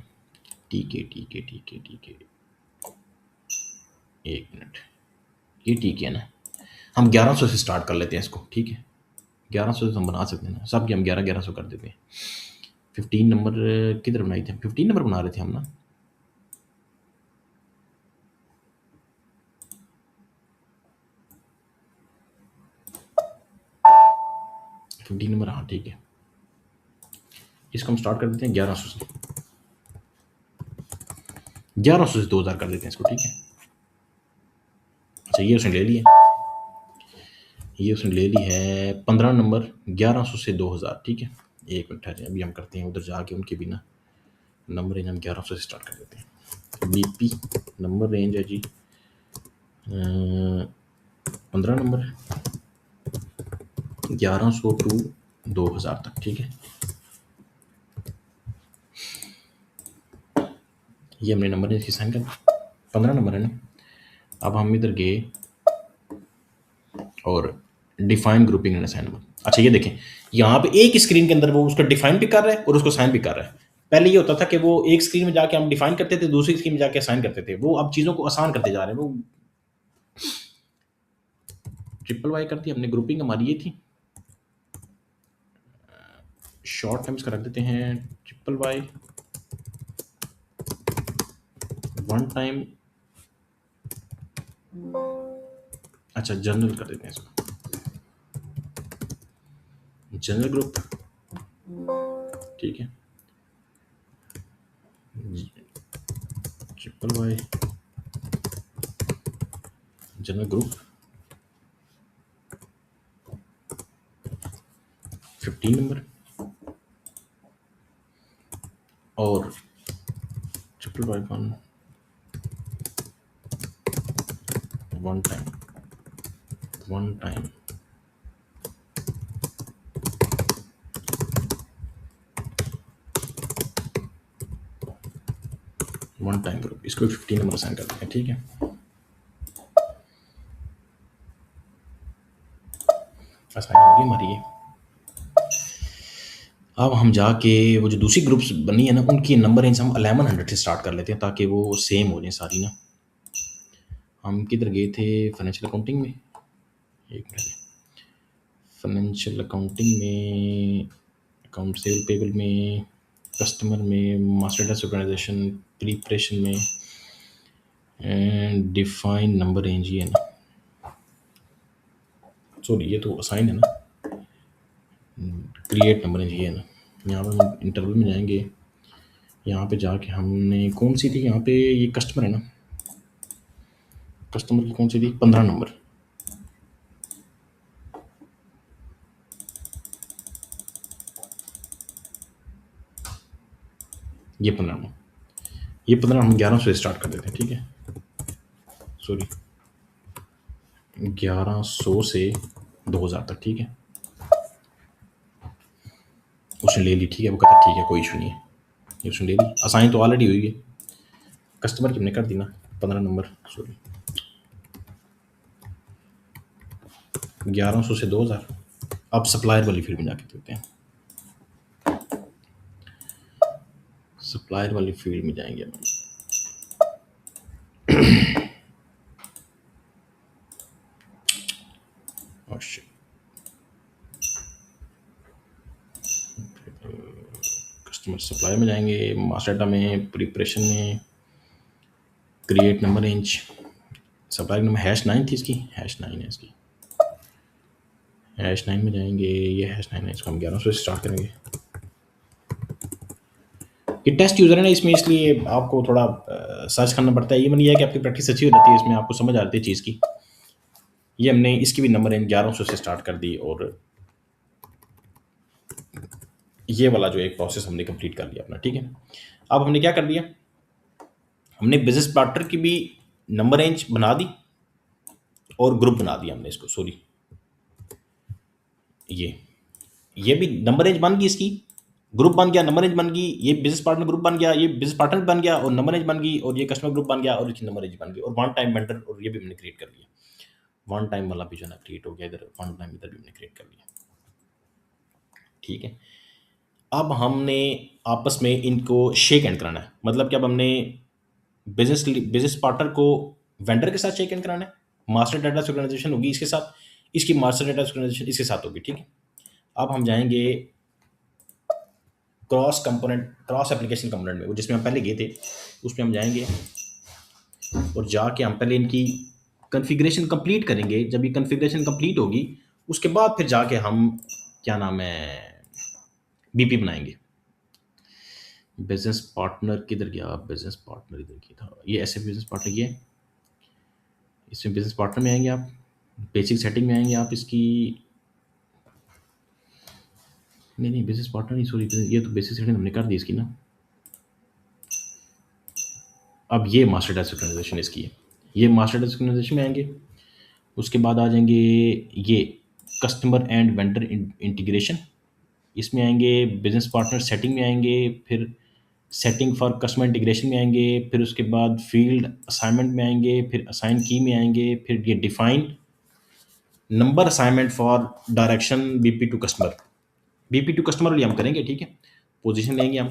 टीके टीके टीके टीके, एक मिनट, ये टीके है ना। हम 1100 से स्टार्ट कर लेते हैं इसको, ठीक है। 1100 से हम बना सकते हैं ना, सब की हम 1100 कर देते हैं। 15 नंबर किधर बनाई थी, 15 नंबर बना रहे थे हम ना। फिफ्टीन नंबर, हाँ ठीक है। इसको हम स्टार्ट कर देते हैं 1100 से, 1100 से 2000 कर देते हैं इसको, ठीक है। अच्छा, ये उसने ले लिया, ये उसने ले ली है 15 नंबर, 1100 से 2000, ठीक है। एक मिनट है, अभी हम करते हैं उधर जाके उनके बिना नंबर रेंज हम 1100 से स्टार्ट कर देते हैं। बीपी नंबर रेंज है जी 15 नंबर, 1100 टू 2000 तक, ठीक है। ये हमने नंबर रेंज की साइन कर 15 नंबर है ना। अब हम इधर गए और define grouping and assign number. अच्छा ये देखें, यहाँ पे एक स्क्रीन के अंदर वो उसको डिफाइन भी कर रहा है और उसको साइन भी कर रहा है। पहले ये होता था कि वो एक स्क्रीन में जाके हम डिफाइन करते थे, दूसरी स्क्रीन में जाके असाइन करते थे। वो अब चीज़ों को आसान करते जा रहे हैं। वो ट्रिपल वाई करती हमने, ग्रुपिंग हमारी ये थी, शॉर्ट टाइम्स का रख देते हैं ट्रिपल वाई, वन टाइम, अच्छा जनरल कर देते हैं इसको, जनरल ग्रुप, ठीक है। Triple Y general group 15 number और 551 one time one time group, इसको 15 नंबर असाइन कर देंगे। ठीक है, असाइन होगी हमारी ये। अब हम जाके वो जो दूसरी ग्रुप्स बनी है ना, उनकी नंबर रेंज हम 1100 से स्टार्ट कर लेते हैं ताकि वो सेम हो जाए सारी ना। हम किधर गए थे? फाइनेंशियल अकाउंटिंग में। एक मिनट, फाइनेंशियल अकाउंटिंग में, अकाउंट सेल पेबल में, कस्टमर में, मास्टर डेटा ऑर्गेनाइजेशन, प्रिपरेशन में, एंड डिफाइन नंबर रेंज ये है ना, सॉरी ये तो असाइन है ना, क्रिएट नंबर रेंज ये है ना। यहाँ पर हम इंटरवल में जाएंगे, यहाँ पे जाके हमने कौन सी थी, यहाँ पे ये कस्टमर है ना, कस्टमर की कौन सी थी? 15 नंबर। ये 15 नंबर, ये 15 हम 1100 से स्टार्ट कर देते हैं। ठीक है, सॉरी 1100 से 2000 तक। ठीक है, उसने ले ली। ठीक है, वो कहता ठीक है कोई इशू नहीं है, ये उसने ले ली। असाइन तो ऑलरेडी हुई है, कस्टमर की हमने कर दी ना 15 नंबर, सॉरी 1100 से 2000। अब सप्लायर वाली फील्ड में जाके देखते हैं, सप्लायर वाली फील्ड में जाएंगे हम। Oh shit. कस्टमर सप्लाई में जाएंगे, मास्टर डाटा में, प्रिपरेशन में, create number range, supply number #9 थी इसकी, #9 है इसकी, #9 में जाएंगे। ये #9 है, इसको हम 1100 से स्टार्ट करेंगे। ये टेस्ट यूज़र है ना इसमें, इसलिए आपको थोड़ा सर्च करना पड़ता है। ये नहीं है कि आपकी प्रैक्टिस अच्छी हो जाती है, इसमें आपको समझ आती है चीज़ की। ये हमने इसकी भी नंबर रेंज 1100 से स्टार्ट कर दी, और ये वाला जो एक प्रोसेस हमने कंप्लीट कर लिया अपना। ठीक है, अब हमने क्या कर दिया, हमने बिजनेस पार्टनर की भी नंबर रेंज बना दी और ग्रुप बना दिया हमने इसको, सॉरी ये भी नंबर रेंज बन गई, इसकी ग्रुप बन गया, नंबर रेंज बन गई, ये बिजनेस पार्टनर ग्रुप बन गया, ये बिजनेस पार्टनर बन गया और नंबर रेंज बन गई, और ये कस्टमर ग्रुप बन गया और इसकी नंबर रेंज बन गई, और वन टाइम वेंडर और ये भी हमने क्रिएट कर लिया। वन टाइम वाला भी जो है ना क्रिएट हो गया, इधर वन टाइम इधर भी हमने क्रिएट कर लिया। ठीक है, अब हमने आपस में इनको शेक हैंड कराना है, मतलब कि अब हमने बिजनेस पार्टनर को वेंडर के साथ शेक हैंड कराना है, मास्टर डाटा सिंक्रोनाइजेशन होगी इसके साथ, इसकी मास्टर डाटा सिंक्रोनाइजेशन इसके साथ होगी। ठीक है, अब हम जाएंगे क्रॉस एप्लीकेशन कंपोनेंट में, वो जिसमें हम पहले गए थे उसमें हम जाएंगे, और जाके हम पहले इनकी कॉन्फ़िगरेशन कंप्लीट करेंगे। जब ये कॉन्फ़िगरेशन कंप्लीट होगी उसके बाद फिर जाके हम क्या नाम है बीपी बनाएंगे। बिजनेस पार्टनर किधर गया? बिजनेस पार्टनर इधर गया था, ये ऐसे बिजनेस पार्टनर ये, इसमें बिजनेस पार्टनर में आएंगे आप, बेसिक सेटिंग में आएंगे आप इसकी, नहीं बिजनेस पार्टनर नहीं, सॉरी ये तो बेसिक सेटिंग हमने कर दी इसकी ना। अब ये मास्टर डाटा सिंक्रोनाइजेशन इसकी है, ये मास्टर डाटा सिंक्रोनाइजेशन में आएंगे। उसके बाद आ जाएंगे ये कस्टमर एंड वेंडर इंटीग्रेशन, इसमें आएंगे। बिजनेस पार्टनर सेटिंग में आएंगे, फिर सेटिंग फॉर कस्टमर इंटीग्रेशन में आएंगे, फिर उसके बाद फील्ड असाइनमेंट में आएंगे, फिर असाइन की में आएंगे, फिर ये define number assignment for direction BP to customer, BP to customer वाली हम करेंगे। ठीक है, पोजीशन लेंगे हम,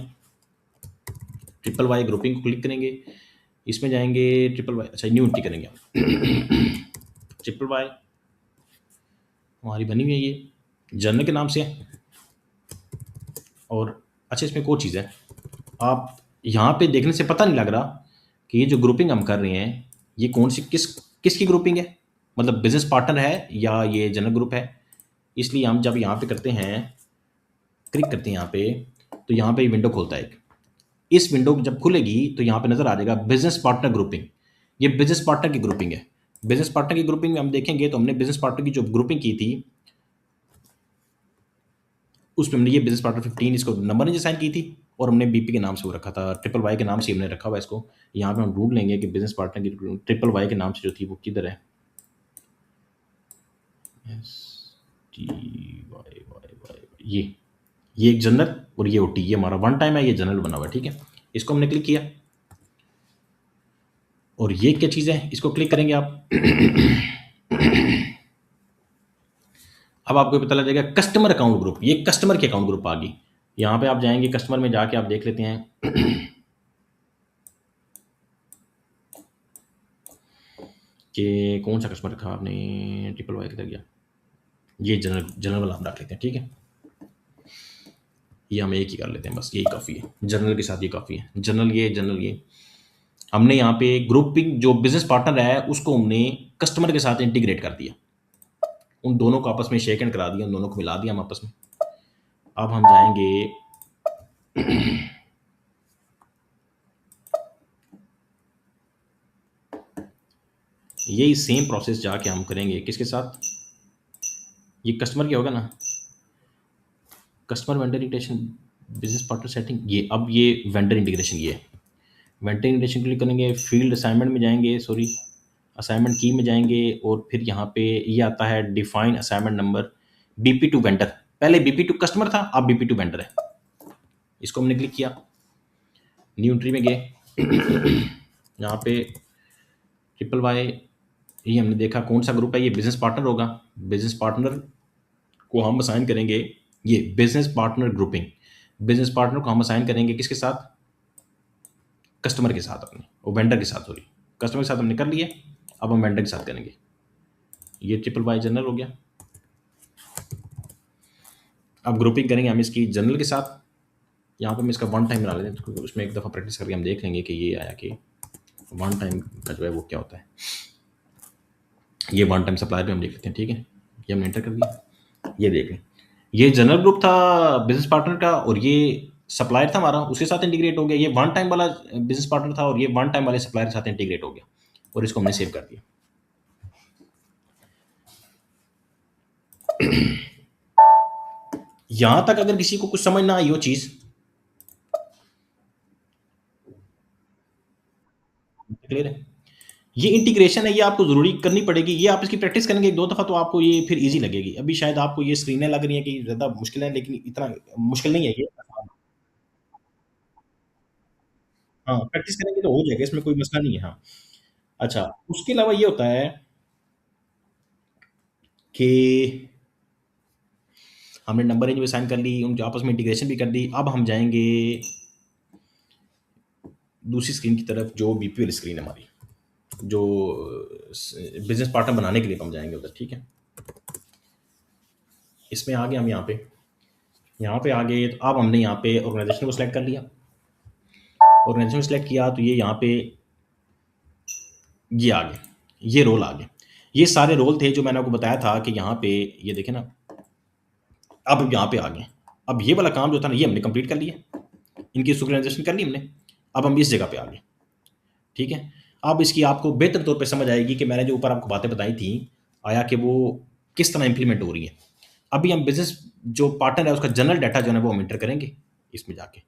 ट्रिपल वाई ग्रुपिंग को क्लिक करेंगे, इसमें जाएंगे ट्रिपल वाई, अच्छा न्यू एंट्री करेंगे हम ट्रिपल वाई हमारी बनी हुई है, ये जर्नल के नाम से है। और अच्छा इसमें कोई चीज़ है, आप यहाँ पे देखने से पता नहीं लग रहा कि ये जो ग्रुपिंग हम कर रहे हैं ये कौन सी किसकी ग्रुपिंग है, मतलब बिजनेस पार्टनर है या ये जनरल ग्रुप है। इसलिए हम जब यहाँ पे करते हैं, क्लिक करते हैं यहाँ पे, तो यहाँ पे विंडो खोलता है एक। इस विंडो जब खुलेगी तो यहाँ पे नजर आ जाएगा बिजनेस पार्टनर ग्रुपिंग, ये बिजनेस पार्टनर की ग्रुपिंग है। बिजनेस पार्टनर की ग्रुपिंग में हम देखेंगे तो हमने बिजनेस पार्टनर की जो ग्रुपिंग की थी उसमें हमने ये बिजनेस पार्टनर 15 इसको नंबर नहीं असाइन की थी और हमने बीपी के नाम से वो रखा था, ट्रिपल वाई के नाम से हमने रखा हुआ है इसको। यहाँ पे हम ढूंढ लेंगे कि बिजनेस पार्टनर की ट्रिपल वाई के नाम से जो थी वो किधर है। S T Y Y Y, ये एक जनरल और ये ओटी, ये हमारा वन टाइम है, ये जनरल बना हुआ है, ठीक है। इसको हमने क्लिक किया और ये क्या चीज़ है, इसको क्लिक करेंगे आप। अब आपको पता लग जाएगा कस्टमर अकाउंट ग्रुप, ये कस्टमर की अकाउंट ग्रुप आ गई। यहाँ पे आप जाएंगे कस्टमर में जाके आप देख लेते हैं कि कौन सा कस्टमर रखा आपने, ट्रिपल वाई किधर गया, ये जनरल जनरल वाला आप डाल लेते हैं, ठीक है। ये हम एक ही कर लेते हैं, बस यही काफ़ी है, जनरल के साथ ये काफ़ी है। जनरल ये हमने यहाँ पे ग्रुपिंग जो बिजनेस पार्टनर है उसको हमने कस्टमर के साथ इंटीग्रेट कर दिया, उन दोनों को आपस में शेक हैंड करा दिया, उन दोनों को मिला दिया हम आपस में। अब हम जाएंगे यही सेम प्रोसेस जाके हम करेंगे किसके साथ, ये कस्टमर क्या होगा ना, customer vendor integration business partner setting, ये अब ये वेंडर इंटीग्रेशन, ये वेंडर इंटीग्रेशन क्लिक करेंगे, फील्ड असाइनमेंट में जाएंगे, सॉरी असाइनमेंट की में जाएंगे और फिर यहाँ पे ये आता है define assignment number BP to vendor, पहले बीपी टू कस्टमर था, अब बीपी टू वेंडर है। इसको हमने क्लिक किया, न्यू एंट्री में गए, यहाँ पे ट्रिपल वाई, ये हमने देखा कौन सा ग्रुप है, ये बिजनेस पार्टनर होगा। बिजनेस पार्टनर को हम असाइन करेंगे, ये business partner grouping, business partner को हम असाइन करेंगे किसके साथ, कस्टमर के साथ अपने, और वेंडर के साथ, सॉरी कस्टमर के साथ हमने कर लिए, अब हम वेंडर के साथ करेंगे। ये ट्रिपल वाई जनरल हो गया। अब ग्रुपिंग करेंगे हम इसकी जनरल के साथ, यहाँ पे हम इसका वन टाइम बना लेते हैं, तो उसमें एक दफ़ा प्रैक्टिस करके हम देख लेंगे कि ये आया कि वन टाइम का जो है वो क्या होता है। ये वन टाइम सप्लायर भी हम देख लेते हैं, ठीक है। ये हमने एंटर कर दिया, ये देख लें, ये जनरल ग्रुप था बिजनेस पार्टनर का और ये सप्लायर था हमारा, उसके साथ इंटीग्रेट हो गया। ये वन टाइम वाला बिजनेस पार्टनर था और ये वन टाइम वाले सप्लायर के साथ इंटीग्रेट हो गया और इसको हमने सेव कर दिया। यहां तक अगर किसी को कुछ समझ ना आई हो चीज, क्लियर है। ये इंटीग्रेशन है, ये आपको जरूरी करनी पड़ेगी, ये आप इसकी प्रैक्टिस करेंगे एक दो दफा तो आपको ये फिर इजी लगेगी। अभी शायद आपको ये स्क्रीनें लग रही हैं कि ज्यादा मुश्किल है, लेकिन इतना मुश्किल नहीं है ये। हाँ, प्रैक्टिस करेंगे तो हो जाएगा, इसमें कोई मसला नहीं है। हाँ, अच्छा, उसके अलावा ये होता है कि हमने नंबर रेंज भी साइन कर ली, उनके आपस में इंटीग्रेशन भी कर दी। अब हम जाएंगे दूसरी स्क्रीन की तरफ, जो बीपी वाली स्क्रीन है हमारी, जो बिजनेस पार्टनर बनाने के लिए हम जाएंगे उधर, ठीक है। इसमें आगे हम यहाँ पे आ गए, तो अब हमने यहाँ पे ऑर्गेनाइजेशन को सिलेक्ट कर लिया, ऑर्गेनाइजेशन को सिलेक्ट किया तो ये यहाँ पे ये आ गए, ये रोल आ गए। ये सारे रोल थे जो मैंने आपको बताया था कि यहाँ पे ये देखें ना, अब यहाँ पे आ गए। अब ये वाला काम जो था ना, ये हमने कंप्लीट कर लिया, इनकी सिंक्रोनाइजेशन कर ली हमने। अब हम इस जगह पे आ गए, ठीक है। अब इसकी आपको बेहतर तौर पे समझ आएगी कि मैंने जो ऊपर आपको बातें बताई थी, आया कि वो किस तरह इंप्लीमेंट हो रही है। अभी हम बिजनेस जो पार्टनर है उसका जनरल डाटा जो है वो हम इंटर करेंगे इसमें जाके।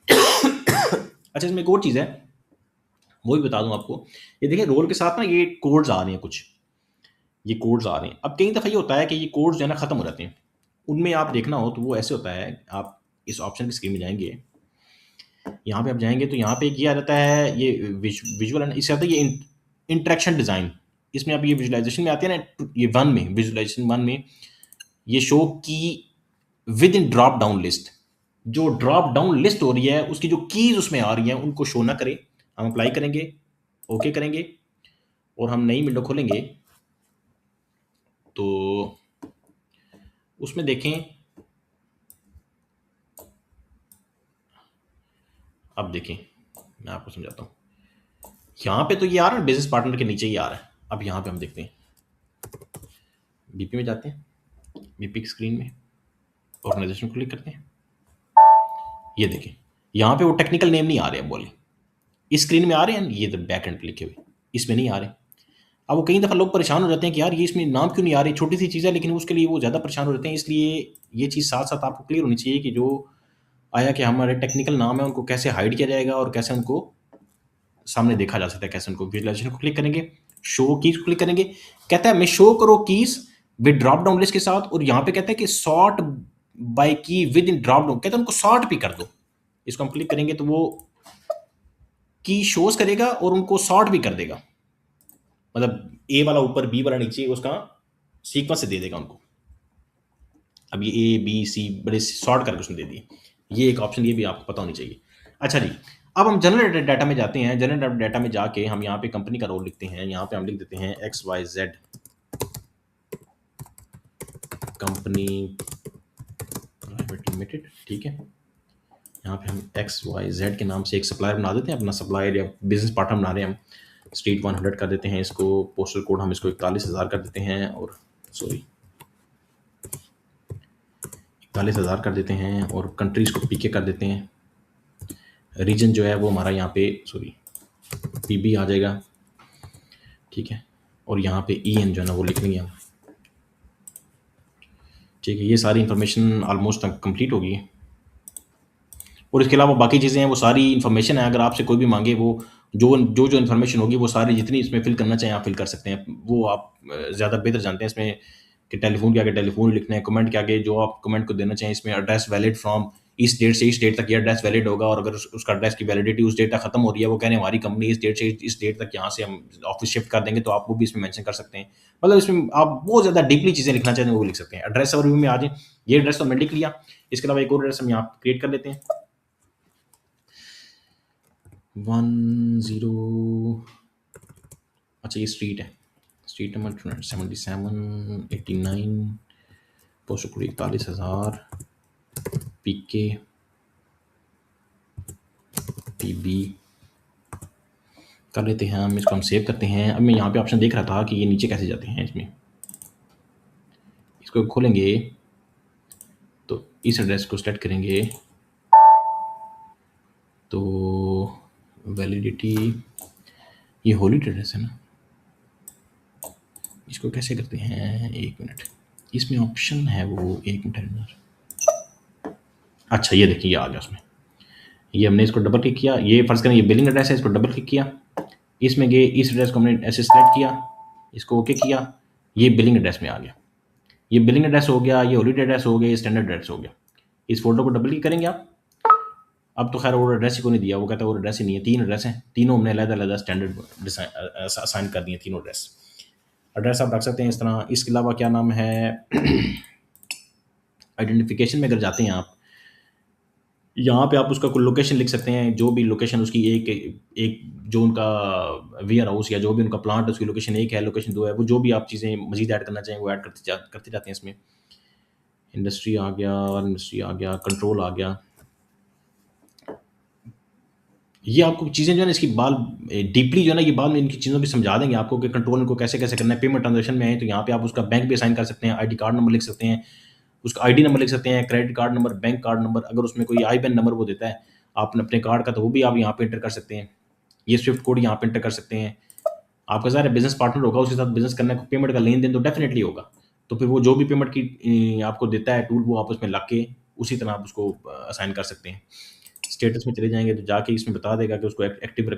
अच्छा, इसमें एक और चीज़ है, वो भी बता दूं आपको। ये देखिए रोल के साथ ना ये कोड्स आ रहे हैं कुछ, ये कोड्स आ रहे हैं। अब कई दफ़ा ये होता है कि ये कोड्स जो है ना ख़त्म हो जाते हैं, उनमें आप देखना हो तो वो ऐसे होता है, आप इस ऑप्शन की स्क्रीन में जाएंगे, यहाँ पे आप जाएंगे तो यहाँ पे किया जाता है ये विजुअल, इससे आता है ये इंटरेक्शन डिज़ाइन। इसमें आप ये विजुअलाइजेशन में आते हैं ना, ये वन में विजुअलाइजेशन वन में ये शो की with in drop down list, जो ड्रॉप डाउन लिस्ट हो रही है उसकी जो कीज उसमें आ रही हैं उनको शो ना करें। हम अप्लाई करेंगे, ओके करेंगे और हम नई विंडो खोलेंगे तो उसमें देखें, अब देखें मैं आपको समझाता हूँ। यहाँ पे तो ये आ रहा है बिजनेस पार्टनर के नीचे ही आ रहा है। अब यहाँ पे हम देखते हैं, बीपी में जाते हैं, बीपी की स्क्रीन में ऑर्गेनाइजेशन को क्लिक करते हैं, ये देखें यहाँ पे वो टेक्निकल नेम नहीं आ रहे हैं, बोले इस स्क्रीन में आ रहे हैं, ये तो बैक एंड पे लिखे हुए, इसमें नहीं आ रहे। अब वो कई दफ़ा लोग परेशान हो जाते हैं कि यार ये इसमें नाम क्यों नहीं आ रही, छोटी सी चीज़ है लेकिन उसके लिए वो ज़्यादा परेशान हो जाते हैं। इसलिए ये चीज़ साथ साथ आपको क्लियर होनी चाहिए कि जो आया कि हमारे टेक्निकल नाम है उनको कैसे हाइड किया जाएगा और कैसे उनको सामने देखा जा सकता है, कैसे उनको विजुअलाइजेशन को क्लिक करेंगे, शो कीज को क्लिक करेंगे। कहता है मैं शो करो keys with drop down list के साथ, और यहाँ पे कहता है कि सॉर्ट बाय की विद इन ड्रॉप डाउन, कहता है उनको सॉर्ट भी कर दो। इसको हम क्लिक करेंगे तो वो की शोज करेगा और उनको सॉर्ट भी कर देगा, मतलब ए वाला ऊपर बी वाला नीचे, उसका सीक्वेंस से दे देगा उनको। अब ये ए बी सी बड़े शॉर्ट करके उसने दे दिए। ये एक ऑप्शन, ये भी आपको पता होनी चाहिए। अच्छा जी, अब हम जनरल डाटा में जाते हैं। जनरल डाटा में जाके हम यहाँ पे कंपनी का रोल लिखते हैं। यहाँ पे हम लिख देते हैं XYZ कंपनी प्राइवेट लिमिटेड, ठीक है। यहाँ पे हम XYZ के नाम से एक सप्लायर बना देते हैं, अपना सप्लायर या बिजनेस पार्टनर बना रहे हैं हम। स्ट्रीट 100 कर देते हैं इसको, पोस्टल कोड हम इसको 41,000 कर देते हैं, और सॉरी 41,000 कर देते हैं, और कंट्रीज को PK कर देते हैं। रीजन जो है वो हमारा यहाँ पे सॉरी PB आ जाएगा, ठीक है। और यहाँ पे EN जो है ना वो लिख लेंगे हम, ठीक है। ये सारी इन्फॉर्मेशन ऑलमोस्ट कंप्लीट होगी, और इसके अलावा बाकी चीज़ें हैं वो सारी इन्फॉर्मेशन है। अगर आपसे कोई भी मांगे वो जो इन्फॉर्मेशन होगी वो सारी जितनी इसमें फिल करना चाहें आप फिल कर सकते हैं। वो आप ज़्यादा बेहतर जानते हैं इसमें कि टेलीफोन के आगे टेलीफोन लिखना है, कमेंट के आगे जो आप कमेंट को देना चाहें, इसमें एड्रेस वैलिड फ्रॉम इस डेट से इस डेट तक ये एड्रेस वैलिड होगा, और अगर उसका एड्रेस की वैलिडिटी उस डेट तक खत्म हो रही है, वो कह रहे हैं हमारी कंपनी इस डेट से इस डेट तक यहाँ से हम ऑफिस शिफ्ट कर देंगे, तो आप वो भी इसमें मेंशन कर सकते हैं। मतलब इसमें आप बहुत ज़्यादा डीपली चीज़ें लिखना चाहते हैं वो लिख सकते हैं। एड्रेस ओवरव्यू में आ जाए, ये एड्रेस तो हमने लिख लिया। इसके अलावा एक और एड्रेस हम यहाँ क्रिएट कर लेते हैं, 10, अच्छा ये स्ट्रीट है, street number 77 89, post code 41,000, PK PB कर लेते हैं हम। इसको हम सेव करते हैं। अब मैं यहाँ पे ऑप्शन देख रहा था कि ये नीचे कैसे जाते हैं, इसमें इसको खोलेंगे तो इस एड्रेस को सेलेक्ट करेंगे तो वैलिडिटी, ये हॉलीडे एड्रेस है ना, इसको कैसे करते हैं, एक मिनट, इसमें ऑप्शन है वो, एक मिनट। अच्छा ये देखिए, ये आ गया उसमें, ये हमने इसको डबल क्लिक किया, ये फर्ज करें ये बिलिंग एड्रेस है, इसको डबल क्लिक किया, इसमें गए, इस एड्रेस को हमने ऐसे सेलेक्ट किया, इसको ओके किया, ये बिलिंग एड्रेस में आ गया। ये बिलिंग एड्रेस हो गया, ये हॉलीडे एड्रेस हो गया, ये स्टैंडर्ड एड्रेस हो गया। इस फोल्डर को डबल क्लिक करेंगे आप। अब तो खैर वो एड्रेस ही को नहीं दिया, वो कहता है वो एड्रेस ही नहीं है, 3 एड्रेस हैं, तीनों हमने अलग-अलग स्टैंडर्ड असाइन कर दिए, तीनों एड्रेस। एड्रेस आप रख सकते हैं इस तरह। इसके अलावा क्या नाम है, आइडेंटिफिकेशन में अगर जाते हैं आप, यहाँ पे आप उसका कोई लोकेशन लिख सकते हैं, जो भी लोकेशन उसकी एक एक जो उनका वेयर हाउस या जो भी उनका प्लांट है उसकी लोकेशन 1 है, लोकेशन 2 है, वो जो भी आप चीज़ें मज़ीद ऐड करना चाहें वो ऐड करते जाते हैं इसमें। इंडस्ट्री आ गया, कंट्रोल आ गया। ये आपको चीज़ें जो है ना इसकी बाल डीपली जो है ना, ये बाद में इनकी चीज़ों की समझा देंगे आपको कि कंट्रोल इनको कैसे-कैसे करना है। पेमेंट ट्रांज़ैक्शन में आए तो यहाँ पे आप उसका बैंक भी असाइन कर सकते हैं, आईडी कार्ड नंबर लिख सकते हैं, उसका आईडी नंबर लिख सकते हैं, credit card number, bank card number, अगर उसमें कोई आईबैन नंबर वो देता है आपने अपने कार्ड का, तो वो भी आप यहाँ पे एंटर कर सकते हैं। ये स्विफ्ट कोड यहाँ पे एंटर कर सकते हैं। आपका ज़ाहिर है बिज़नेस पार्टनर होगा, उसके साथ बिज़नेस करना है, पेमेंट का लेन-देन तो डेफ़िनिटली होगा। तो फिर वो जो भी पेमेंट की आपको देता है टूल, वो आप उसमें लग के उसी तरह आप उसको असाइन कर सकते हैं। स्टेटस में चले जाएँगे तो जाके इसमें बता देगा कि उसको एक्टिव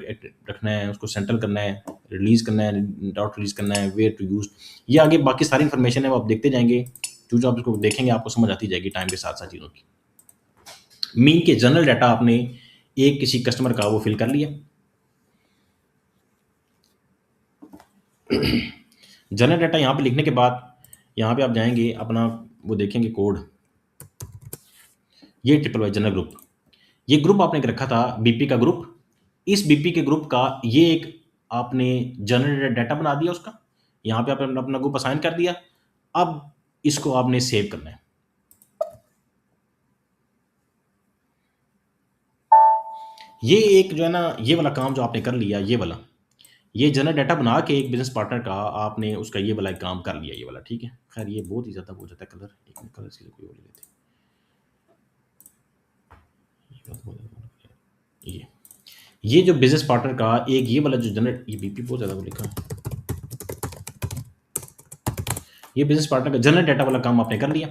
रखना है, उसको सेंट्रल करना है, रिलीज़ करना है, नॉट रिलीज़ करना है, वेयर टू यूज़। ये आगे बाकी सारी इन्फॉर्मेशन है वो आप देखते जाएँगे। जो-जो आप इसको देखेंगे आपको समझ आती जाएगी टाइम के साथ-साथ चीज़ों की। मीन के जनरल डाटा आपने एक किसी कस्टमर का वो फिल कर लिया। जनरल डाटा यहाँ पे लिखने के बाद यहाँ पे आप जाएँगे, अपना वो देखेंगे कोड, ये ट्रिपल वाई जनरल ग्रुप, ये ग्रुप आपने रखा था बीपी का ग्रुप। इस बीपी के ग्रुप का ये एक आपने जनरल डाटा बना दिया उसका, यहाँ पे आपने अपना ग्रुप असाइन कर दिया। अब इसको आपने सेव करना है। ये एक जो है ना, ये वाला काम जो आपने कर लिया, ये वाला, ये जनरल डाटा बना के एक बिज़नेस पार्टनर का आपने उसका ये वाला एक काम कर लिया, ये वाला, ठीक है। खैर ये बहुत ही ज़्यादा हो जाता है कलर, एक मिनट कलर इसकी कोई और ले लेते हैं। ये ये जो बिजनेस पार्टनर का एक ये वाला जो जनरेट, ये बीपी बहुत ज़्यादा वो लिखा है, ये बिजनेस पार्टनर का जनरल डाटा वाला काम आपने कर लिया।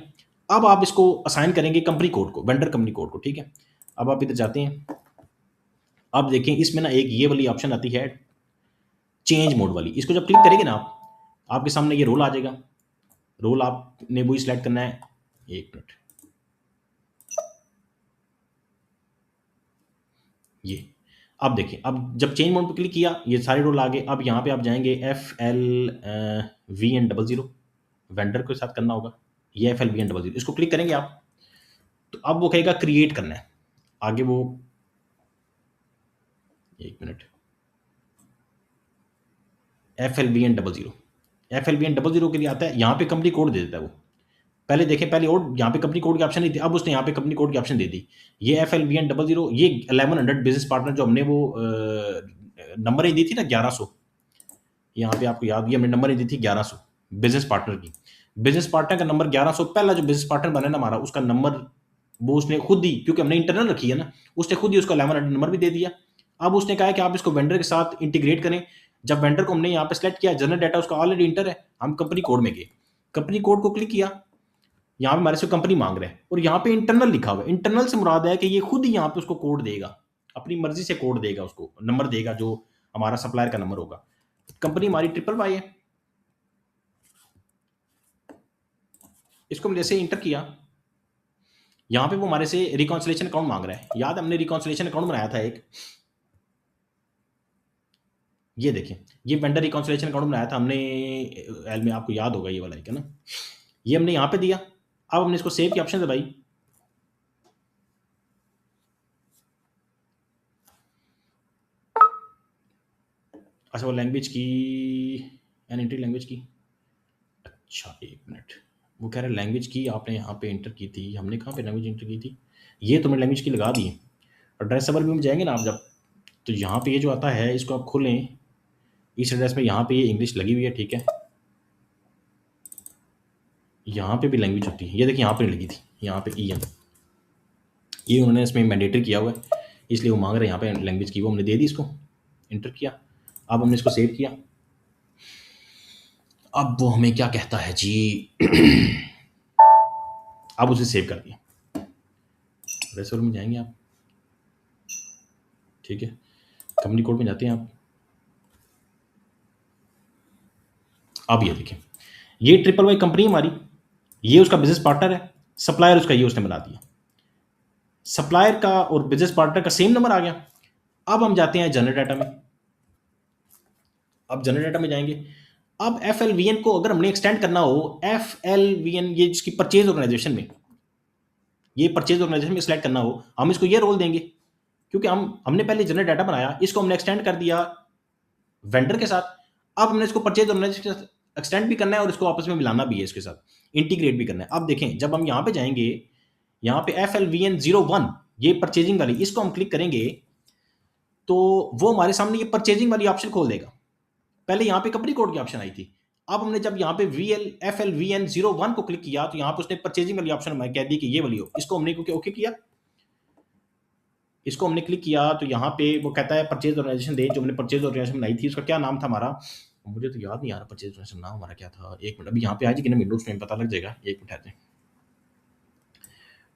अब आप इसको असाइन करेंगे कंपनी कोड को, वेंडर कंपनी कोड को, ठीक है। अब आप इधर जाते हैं, अब देखें इसमें ना एक ये वाली ऑप्शन आती है चेंज मोड वाली, इसको जब क्लिक करेंगे ना आप, आपके सामने ये रोल आ जाएगा। रोल आपने वही सिलेक्ट करना है, एक मिनट, ये अब देखिए, अब जब चेंज मोड पर क्लिक किया ये सारे रोल आ गए। अब यहाँ पे आप जाएंगे FLVN00, वेंडर के साथ करना होगा, ये FLVN00, इसको क्लिक करेंगे आप, तो अब वो कहेगा क्रिएट करना है आगे वो, एक मिनट, FLVN00 के लिए आता है, यहाँ पे कंपनी कोड दे देता है वो। पहले देखें, पहले और यहाँ पे कंपनी कोड की ऑप्शन नहीं थी, अब उसने यहाँ पे कंपनी कोड की ऑप्शन दे दी। ये FLVN00, ये 1100 बिजनेस पार्टनर जो हमने वो नंबर ही दी थी ना 1100, यहाँ पे आपको याद, ये हमने नंबर ही दी थी 1100 बिजनेस पार्टनर की। बिजनेस पार्टनर का नंबर 1100, पहला जो बिजनेस पार्टनर बना ना हमारा, उसका नंबर वो उसने खुद ही, क्योंकि हमने इंटरनल रखी है ना, उसने खुद ही उसका 1100 नंबर भी दे दिया। अब उसने कहा कि आप इसको वेंडर के साथ इंटीग्रेट करें। जब वेंडर को हमने यहाँ पे सेलेक्ट किया, जनरल डाटा उसका ऑलरेडी इंटर है, हम कंपनी कोड में गए, कंपनी कोड को क्लिक किया, यहाँ पे हमारे से कंपनी मांग रहे हैं और यहाँ पे इंटरनल लिखा हुआ है। इंटरनल से मुराद है कि ये खुद ही यहाँ पे उसको कोड देगा, अपनी मर्जी से कोड देगा, उसको नंबर देगा जो हमारा सप्लायर का नंबर होगा। कंपनी हमारी ट्रिपल वाई है, इसको हमने जैसे इंटर किया, यहाँ पे वो हमारे से रिकॉन्सिलेशन अकाउंट मांग रहा है। याद है हमने रिकॉन्सिलेशन अकाउंट बनाया था एक, ये देखें, ये वेंडर रिकॉन्सिलेशन अकाउंट बनाया था हमने एल में, आपको याद होगा ये वाला, है ना, ये हमने यहाँ पे दिया। अब हमने इसको सेव की ऑप्शन दबाई, अच्छा वो लैंग्वेज की, एंट्री लैंग्वेज की, अच्छा एक मिनट, वो कह रहे लैंग्वेज की आपने यहाँ पे इंटर की थी, हमने कहाँ पे लैंग्वेज इंटर की थी, ये तो मैंने लैंग्वेज की लगा दी है। एड्रेस सबर भी में जाएंगे ना आप जब, तो यहाँ पे ये जो आता है इसको आप खोलें, इस एड्रेस में यहाँ पे ये इंग्लिश लगी हुई है, ठीक है, यहाँ पे भी लैंग्वेज होती है, ये देखिए यहाँ पे नहीं लगी थी, यहाँ पे EN, ये उन्होंने इसमें मैंडेटरी किया हुआ है, इसलिए वो मांग रहे हैं यहाँ पे लैंग्वेज की, वो हमने दे दी, इसको इंटर किया। अब हमने इसको सेव किया, अब वो हमें क्या कहता है जी अब उसे सेव कर दिया, रेसोर में जाएंगे आप, ठीक है, कंपनी कोड में जाते हैं आप। अब ये देखें, ये ट्रिपल वाई कंपनी हमारी, ये उसका बिजनेस पार्टनर है, सप्लायर उसका ये उसने बना दिया, सप्लायर का और बिजनेस पार्टनर का सेम नंबर आ गया। अब हम जाते हैं जनरल डाटा में, अब जनरल डाटा में जाएंगे, अब FLVN को अगर हमने एक्सटेंड करना हो, FLVN ये जिसकी परचेज ऑर्गेनाइजेशन में, ये परचेज ऑर्गेनाइजेशन में सिलेक्ट करना हो, हम इसको ये रोल देंगे, क्योंकि हमने पहले जनरल डाटा बनाया, इसको हमने एक्सटेंड कर दिया वेंडर के साथ। अब हमने इसको परचेज ऑर्गेनाइजेशन के साथ एक्सटेंड भी करना है और इसको आपस में मिलाना भी है, इसके साथ इंटीग्रेट भी करना है। अब देखें, जब हम यहाँ पे जाएंगे, यहाँ पे FLVN01, ये परचेजिंग वाली, इसको हम क्लिक करेंगे तो वो हमारे सामने ये परचेजिंग वाली ऑप्शन खोल देगा। पहले यहाँ पे कंपनी कोड की ऑप्शन आई थी, अब हमने जब यहाँ पे FLVN01 को क्लिक किया तो यहाँ पे उसने परचेजिंग वाली ऑप्शन हमें कह दी कि ये वाली हो, इसको हमने क्योंकि ओके किया, इसको हमने क्लिक किया तो यहाँ पे वो कहता है परचेज ऑर्गेनाइजेशन दे, जो हमने परचेज ऑर्गेनाइजेशन बनाई थी उसका क्या नाम था हमारा, मुझे तो याद नहीं आ रहा परचेज ऑर्गेनाइजेशन नाम हमारा क्या था, एक मिनट, अभी यहाँ पे आ जाएगी ना विंडोज में पता लग जाएगा, एक मिनट आते हैं,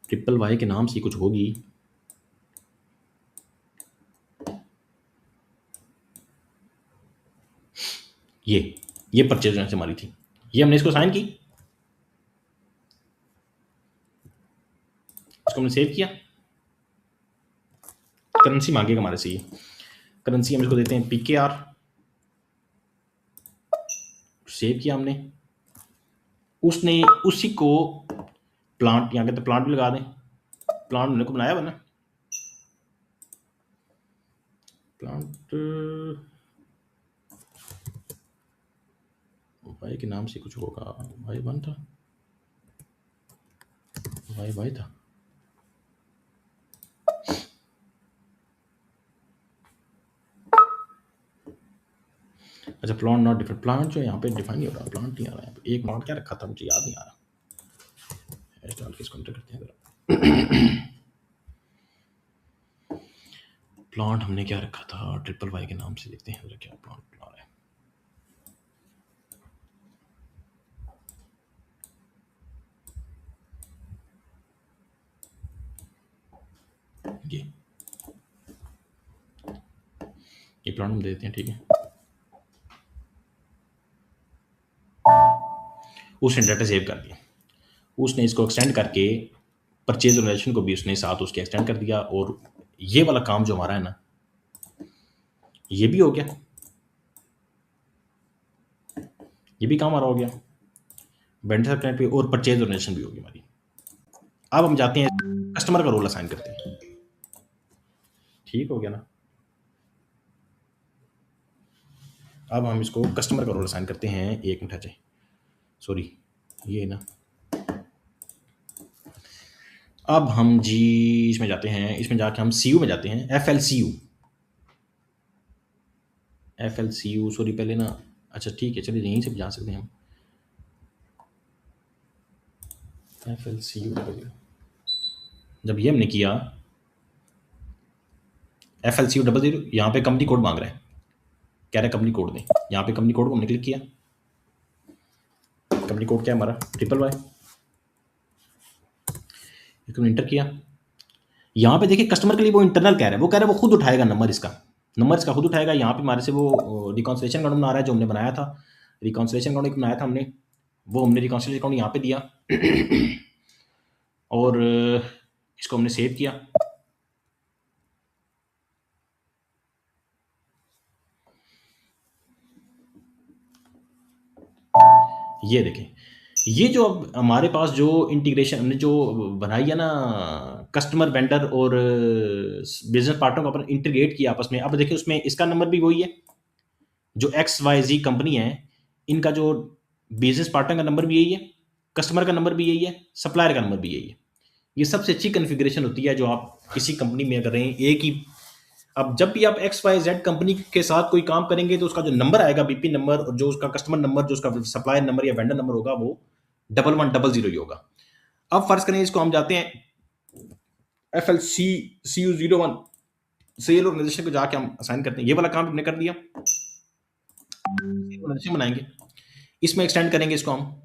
ट्रिपल वाई के नाम से कुछ होगी, ये परचेज ऑर्गेनाइजेशन हमारी थी, ये हमने इसको साइन की, इसको हमने सेव किया, करेंसी मांगेगा हमारे से, ये करेंसी हम इसको देते हैं PKR, सेव किया हमने, उसने उसी को प्लांट, यहाँ कहते प्लांट भी लगा दें, प्लांट हमने को बनाया हुआ ना, प्लांट भाई के नाम से कुछ होगा, भाई वन था, भाई था, अच्छा प्लांट नॉट डिफरेंट, प्लांट जो यहाँ पे डिफाइन नहीं हो रहा, प्लांट नहीं आ रहा है यहाँ पे, एक प्लांट क्या रखा था मुझे याद नहीं आ रहा, डाल के इसको एंटर करते हैं प्लांट हमने क्या रखा था ट्रिपल वाई के नाम से, देखते हैं जरा क्या प्लांट बना रहा है। ये प्लांट हम दे देते हैं, ठीक है। उसने डाटा सेव कर दिया, उसने इसको एक्सटेंड करके परचेज ऑर्गेनाइजेशन को भी उसने साथ उसके एक्सटेंड कर दिया, और ये वाला काम जो हमारा है ना, ये भी हो गया, ये भी काम हमारा हो गया, वेंडर कनेक्ट भी, और परचेज ऑर्गेनाइजेशन भी होगी हमारी। अब हम जाते हैं कस्टमर का रोल असाइन करते हैं, ठीक हो गया ना। अब हम इसको कस्टमर का रोल असाइन करते हैं, एक मिनट है, सॉरी ये ना। अब हम जी इसमें जाते हैं, इसमें जाके हम सी यू में जाते हैं, F L C U, F L C U, sorry पहले ना, अच्छा ठीक है चलिए यहीं से भी जा सकते हैं हम, एफ एल सी यू। जब ये हमने किया एफ एल सी यू 00, यहाँ पे कंपनी कोड मांग रहा है, कह रहा है कंपनी कोड दें, यहाँ पे कंपनी कोड को हमने क्लिक किया, कंपनी कोड क्या है हमारा ट्रिपल वाई, इसको इंटर किया। यहाँ पे देखिए कस्टमर के लिए वो इंटरनल कह रहा है, वो कह रहा है वो खुद उठाएगा नंबर इसका खुद उठाएगा। यहाँ पे हमारे से वो रिकॉन्सिलेशन अकाउंट बना रहा है जो हमने बनाया था, रिकॉन्सिलेशन अकाउंट बनाया था हमने, वो हमने रिकॉन्सिलेशन अकाउंट यहाँ पे दिया और इसको हमने सेव किया। ये देखें, ये जो अब हमारे पास जो इंटीग्रेशन हमने जो बनाई है ना, कस्टमर वेंडर और बिजनेस पार्टनर को अपन इंटीग्रेट किया आपस में। अब देखिए उसमें इसका नंबर भी वही है, जो एक्स वाई जी कंपनी है, इनका जो बिजनेस पार्टनर का नंबर भी यही है, कस्टमर का नंबर भी यही है, सप्लायर का नंबर भी यही है। ये सबसे अच्छी कॉन्फ़िगरेशन होती है जो आप किसी कंपनी में अगर रहें एक ही। अब जब भी आप एक्स वाई जेड कंपनी के साथ कोई काम करेंगे तो उसका जो नंबर आएगा बीपी नंबर, और जो उसका कस्टमर नंबर, जो उसका सप्लायर नंबर या वेंडर नंबर होगा, वो 1100 ही होगा। अब फर्ज करें इसको हम जाते हैं F L C U 01 sale organization को जाके हम असाइन करते हैं, ये वाला काम हमने कर दिया। ऑर्गेनाइजेशन बनाएंगे, इसमें एक्सटेंड करेंगे इसको हम।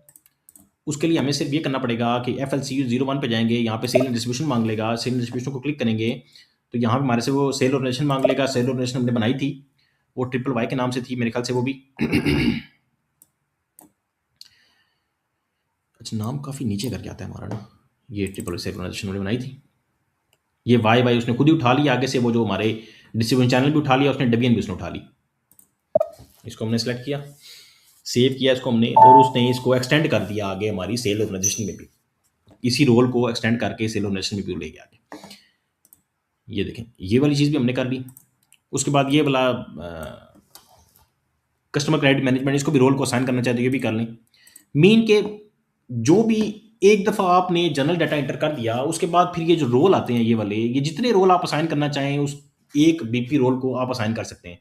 उसके लिए हमें सिर्फ ये करना पड़ेगा कि एफ एल सी यू 01 पे जाएंगे, यहाँ पे सेल एंड डिस्ट्रीब्यूशन मांग लेगा, सेल एंड डिस्ट्रीब्यूशन को क्लिक करेंगे तो यहाँ पे हमारे से वो सेल ऑर्गेनाइजेशन मांग लेगा। सेल ऑर्गेनाइजेशन हमने बनाई थी, वो ट्रिपल वाई के नाम से थी मेरे ख्याल से वो भी अच्छा नाम काफ़ी नीचे करके आता है हमारा ना, ये ट्रिपल सेल ऑर्गेनाइजेशन हमने बनाई थी। ये वाई वाई उसने खुद ही उठा लिया आगे से, वो जो हमारे डिस्ट्रीब्यूशन चैनल भी उठा लिया उसने, डबियन भी उसने उठा ली। इसको हमने सेलेक्ट किया, सेव किया इसको हमने, और उसने इसको एक्सटेंड कर दिया आगे हमारी सेल ऑर्गेनाइजेशन में भी, इसी रोल को एक्सटेंड करके सेल ऑर्गेनाइजेशन में भी ले गया आगे। ये देखें ये वाली चीज़ भी हमने कर ली। उसके बाद ये वाला कस्टमर क्रेडिट मैनेजमेंट, इसको भी रोल को असाइन करना चाहते हो ये भी कर लें। मीन के जो भी एक दफ़ा आपने जनरल डाटा एंटर कर दिया, उसके बाद फिर ये जो रोल आते हैं ये वाले, ये जितने रोल आप असाइन करना चाहें उस एक बीपी रोल को आप असाइन कर सकते हैं।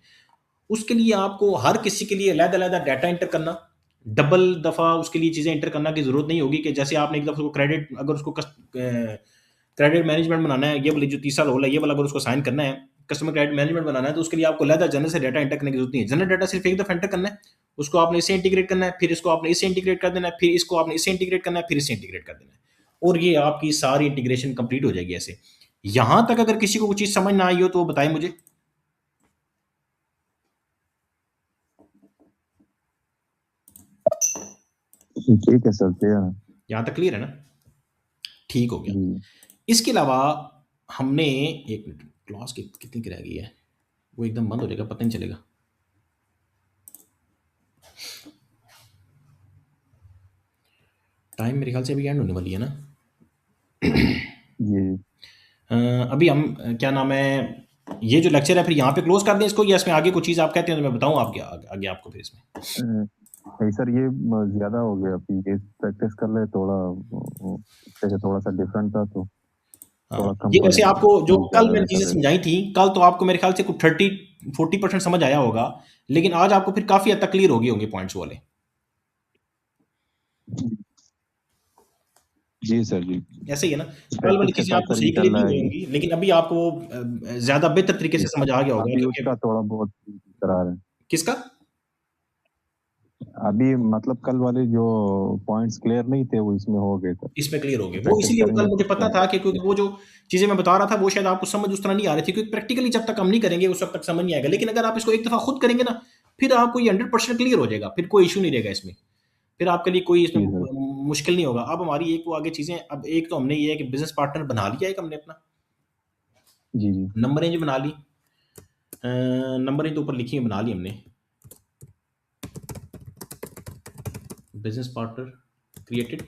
उसके लिए आपको हर किसी के लिए अलग-अलग डाटा एंटर करना, डबल दफ़ा उसके लिए चीज़ें एंटर करना की ज़रूरत नहीं होगी कि जैसे आपने एक दफ़ा उसको क्रेडिट, अगर उसको क्रेडिट मैनेजमेंट बनाना है, ये वाली जो तीसरा रोल है ये वाला अगर उसको साइन करना है, कस्टमर क्रेडिट मैनेजमेंट बनाना है, तो उसके लिए आपको अलग जनरल से डाटा एंटर करने की जरूरत नहीं है। जनरल डाटा सिर्फ एक दफ़ा एंटर करना है, उसको आपने इससे इंटीग्रेट करना है, फिर इसको आपने इससे इंटीग्रेट कर देना है, फिर इसको आपने इससे इंटीग्रेट करना है, फिर इससे इंटीग्रेट कर देना है, और ये आपकी सारी इंटीग्रेशन कंप्लीट हो जाएगी ऐसे। यहां तक अगर किसी को कुछ चीज़ समझ ना आई हो तो बताएं मुझे। ठीक है सर, क्लियर है। यहाँ तक क्लियर है ना? ठीक हो गया। जी। इसके अलावा हमने एक मिनट, क्लास कितनी की रह गई है, वो एकदम बंद हो जाएगा पता नहीं चलेगा। टाइम मेरे ख्याल से अभी एंड होने वाली है ना। जी अभी हम क्या नाम है, ये जो लेक्चर है फिर यहाँ पे क्लोज कर दें इसको, या इसमें आगे कुछ चीज़ आप कहते हैं तो मैं बताऊँ आपके आगे आपको फिर इसमें। नहीं सर, ये ज्यादा हो गया, अभी ये प्रैक्टिस कर ले थोड़ा, जैसे थोड़ा सा डिफरेंट था तो थोड़ा कम ये वैसे आपको जो कल मैंने चीज़ें करें। समझाई थी, कल तो आपको मेरे ख्याल से कुछ 30-40% समझ आया होगा, लेकिन आज आपको फिर काफ़ी हद तक क्लियर हो गए होंगे पॉइंट्स वाले। जी सर जी। ऐसे ही है ना? कल वाली प्रैक्टिस के चीज़ें साथ आपको सर सही ये क्लियर चल नहीं रहा है हुई कि होंगी, लेकिन अभी आपको वो ज़्यादा बेहतर तरीके से समझ आ गया होगा अभी क्योंकि उसका थोड़ा बहुत करा रहे हैं। किसका? अभी मतलब कल वाले जो पॉइंट्स क्लियर नहीं थे वो इसमें हो गए थे। इसमें क्लियर हो गए। वो प्रैक्टिस इसीलिए वो कल करेंगे मुझे तो पता था कि क्योंकि वो जो चीज़ें मैं बता रहा था वो शायद आपको समझ उस तरह नहीं आ रही थी क्योंकि प्रैक्टिकली जब तक हम नहीं करेंगे उस वक़्त तक समझ नहीं आएगा। लेकिन अगर आप इसको एक दफ़ा खुद करेंगे ना, फिर आपको ये 100% क्लियर हो जाएगा, फिर कोई इश्यू नहीं रहेगा इसमें। फिर आपके लिए कोई इसमें जी सर। मुश्किल नहीं होगा। अब हमारी एक वो आगे चीज़ें अब एक तो हमने ये है कि बिज़नेस पार्टनर बना लिया एक हमने अपना, जी, जी। नंबर रेंज बना ली। नंबर रेंज तो ऊपर लिखी है बना ली हमने। Business partner created.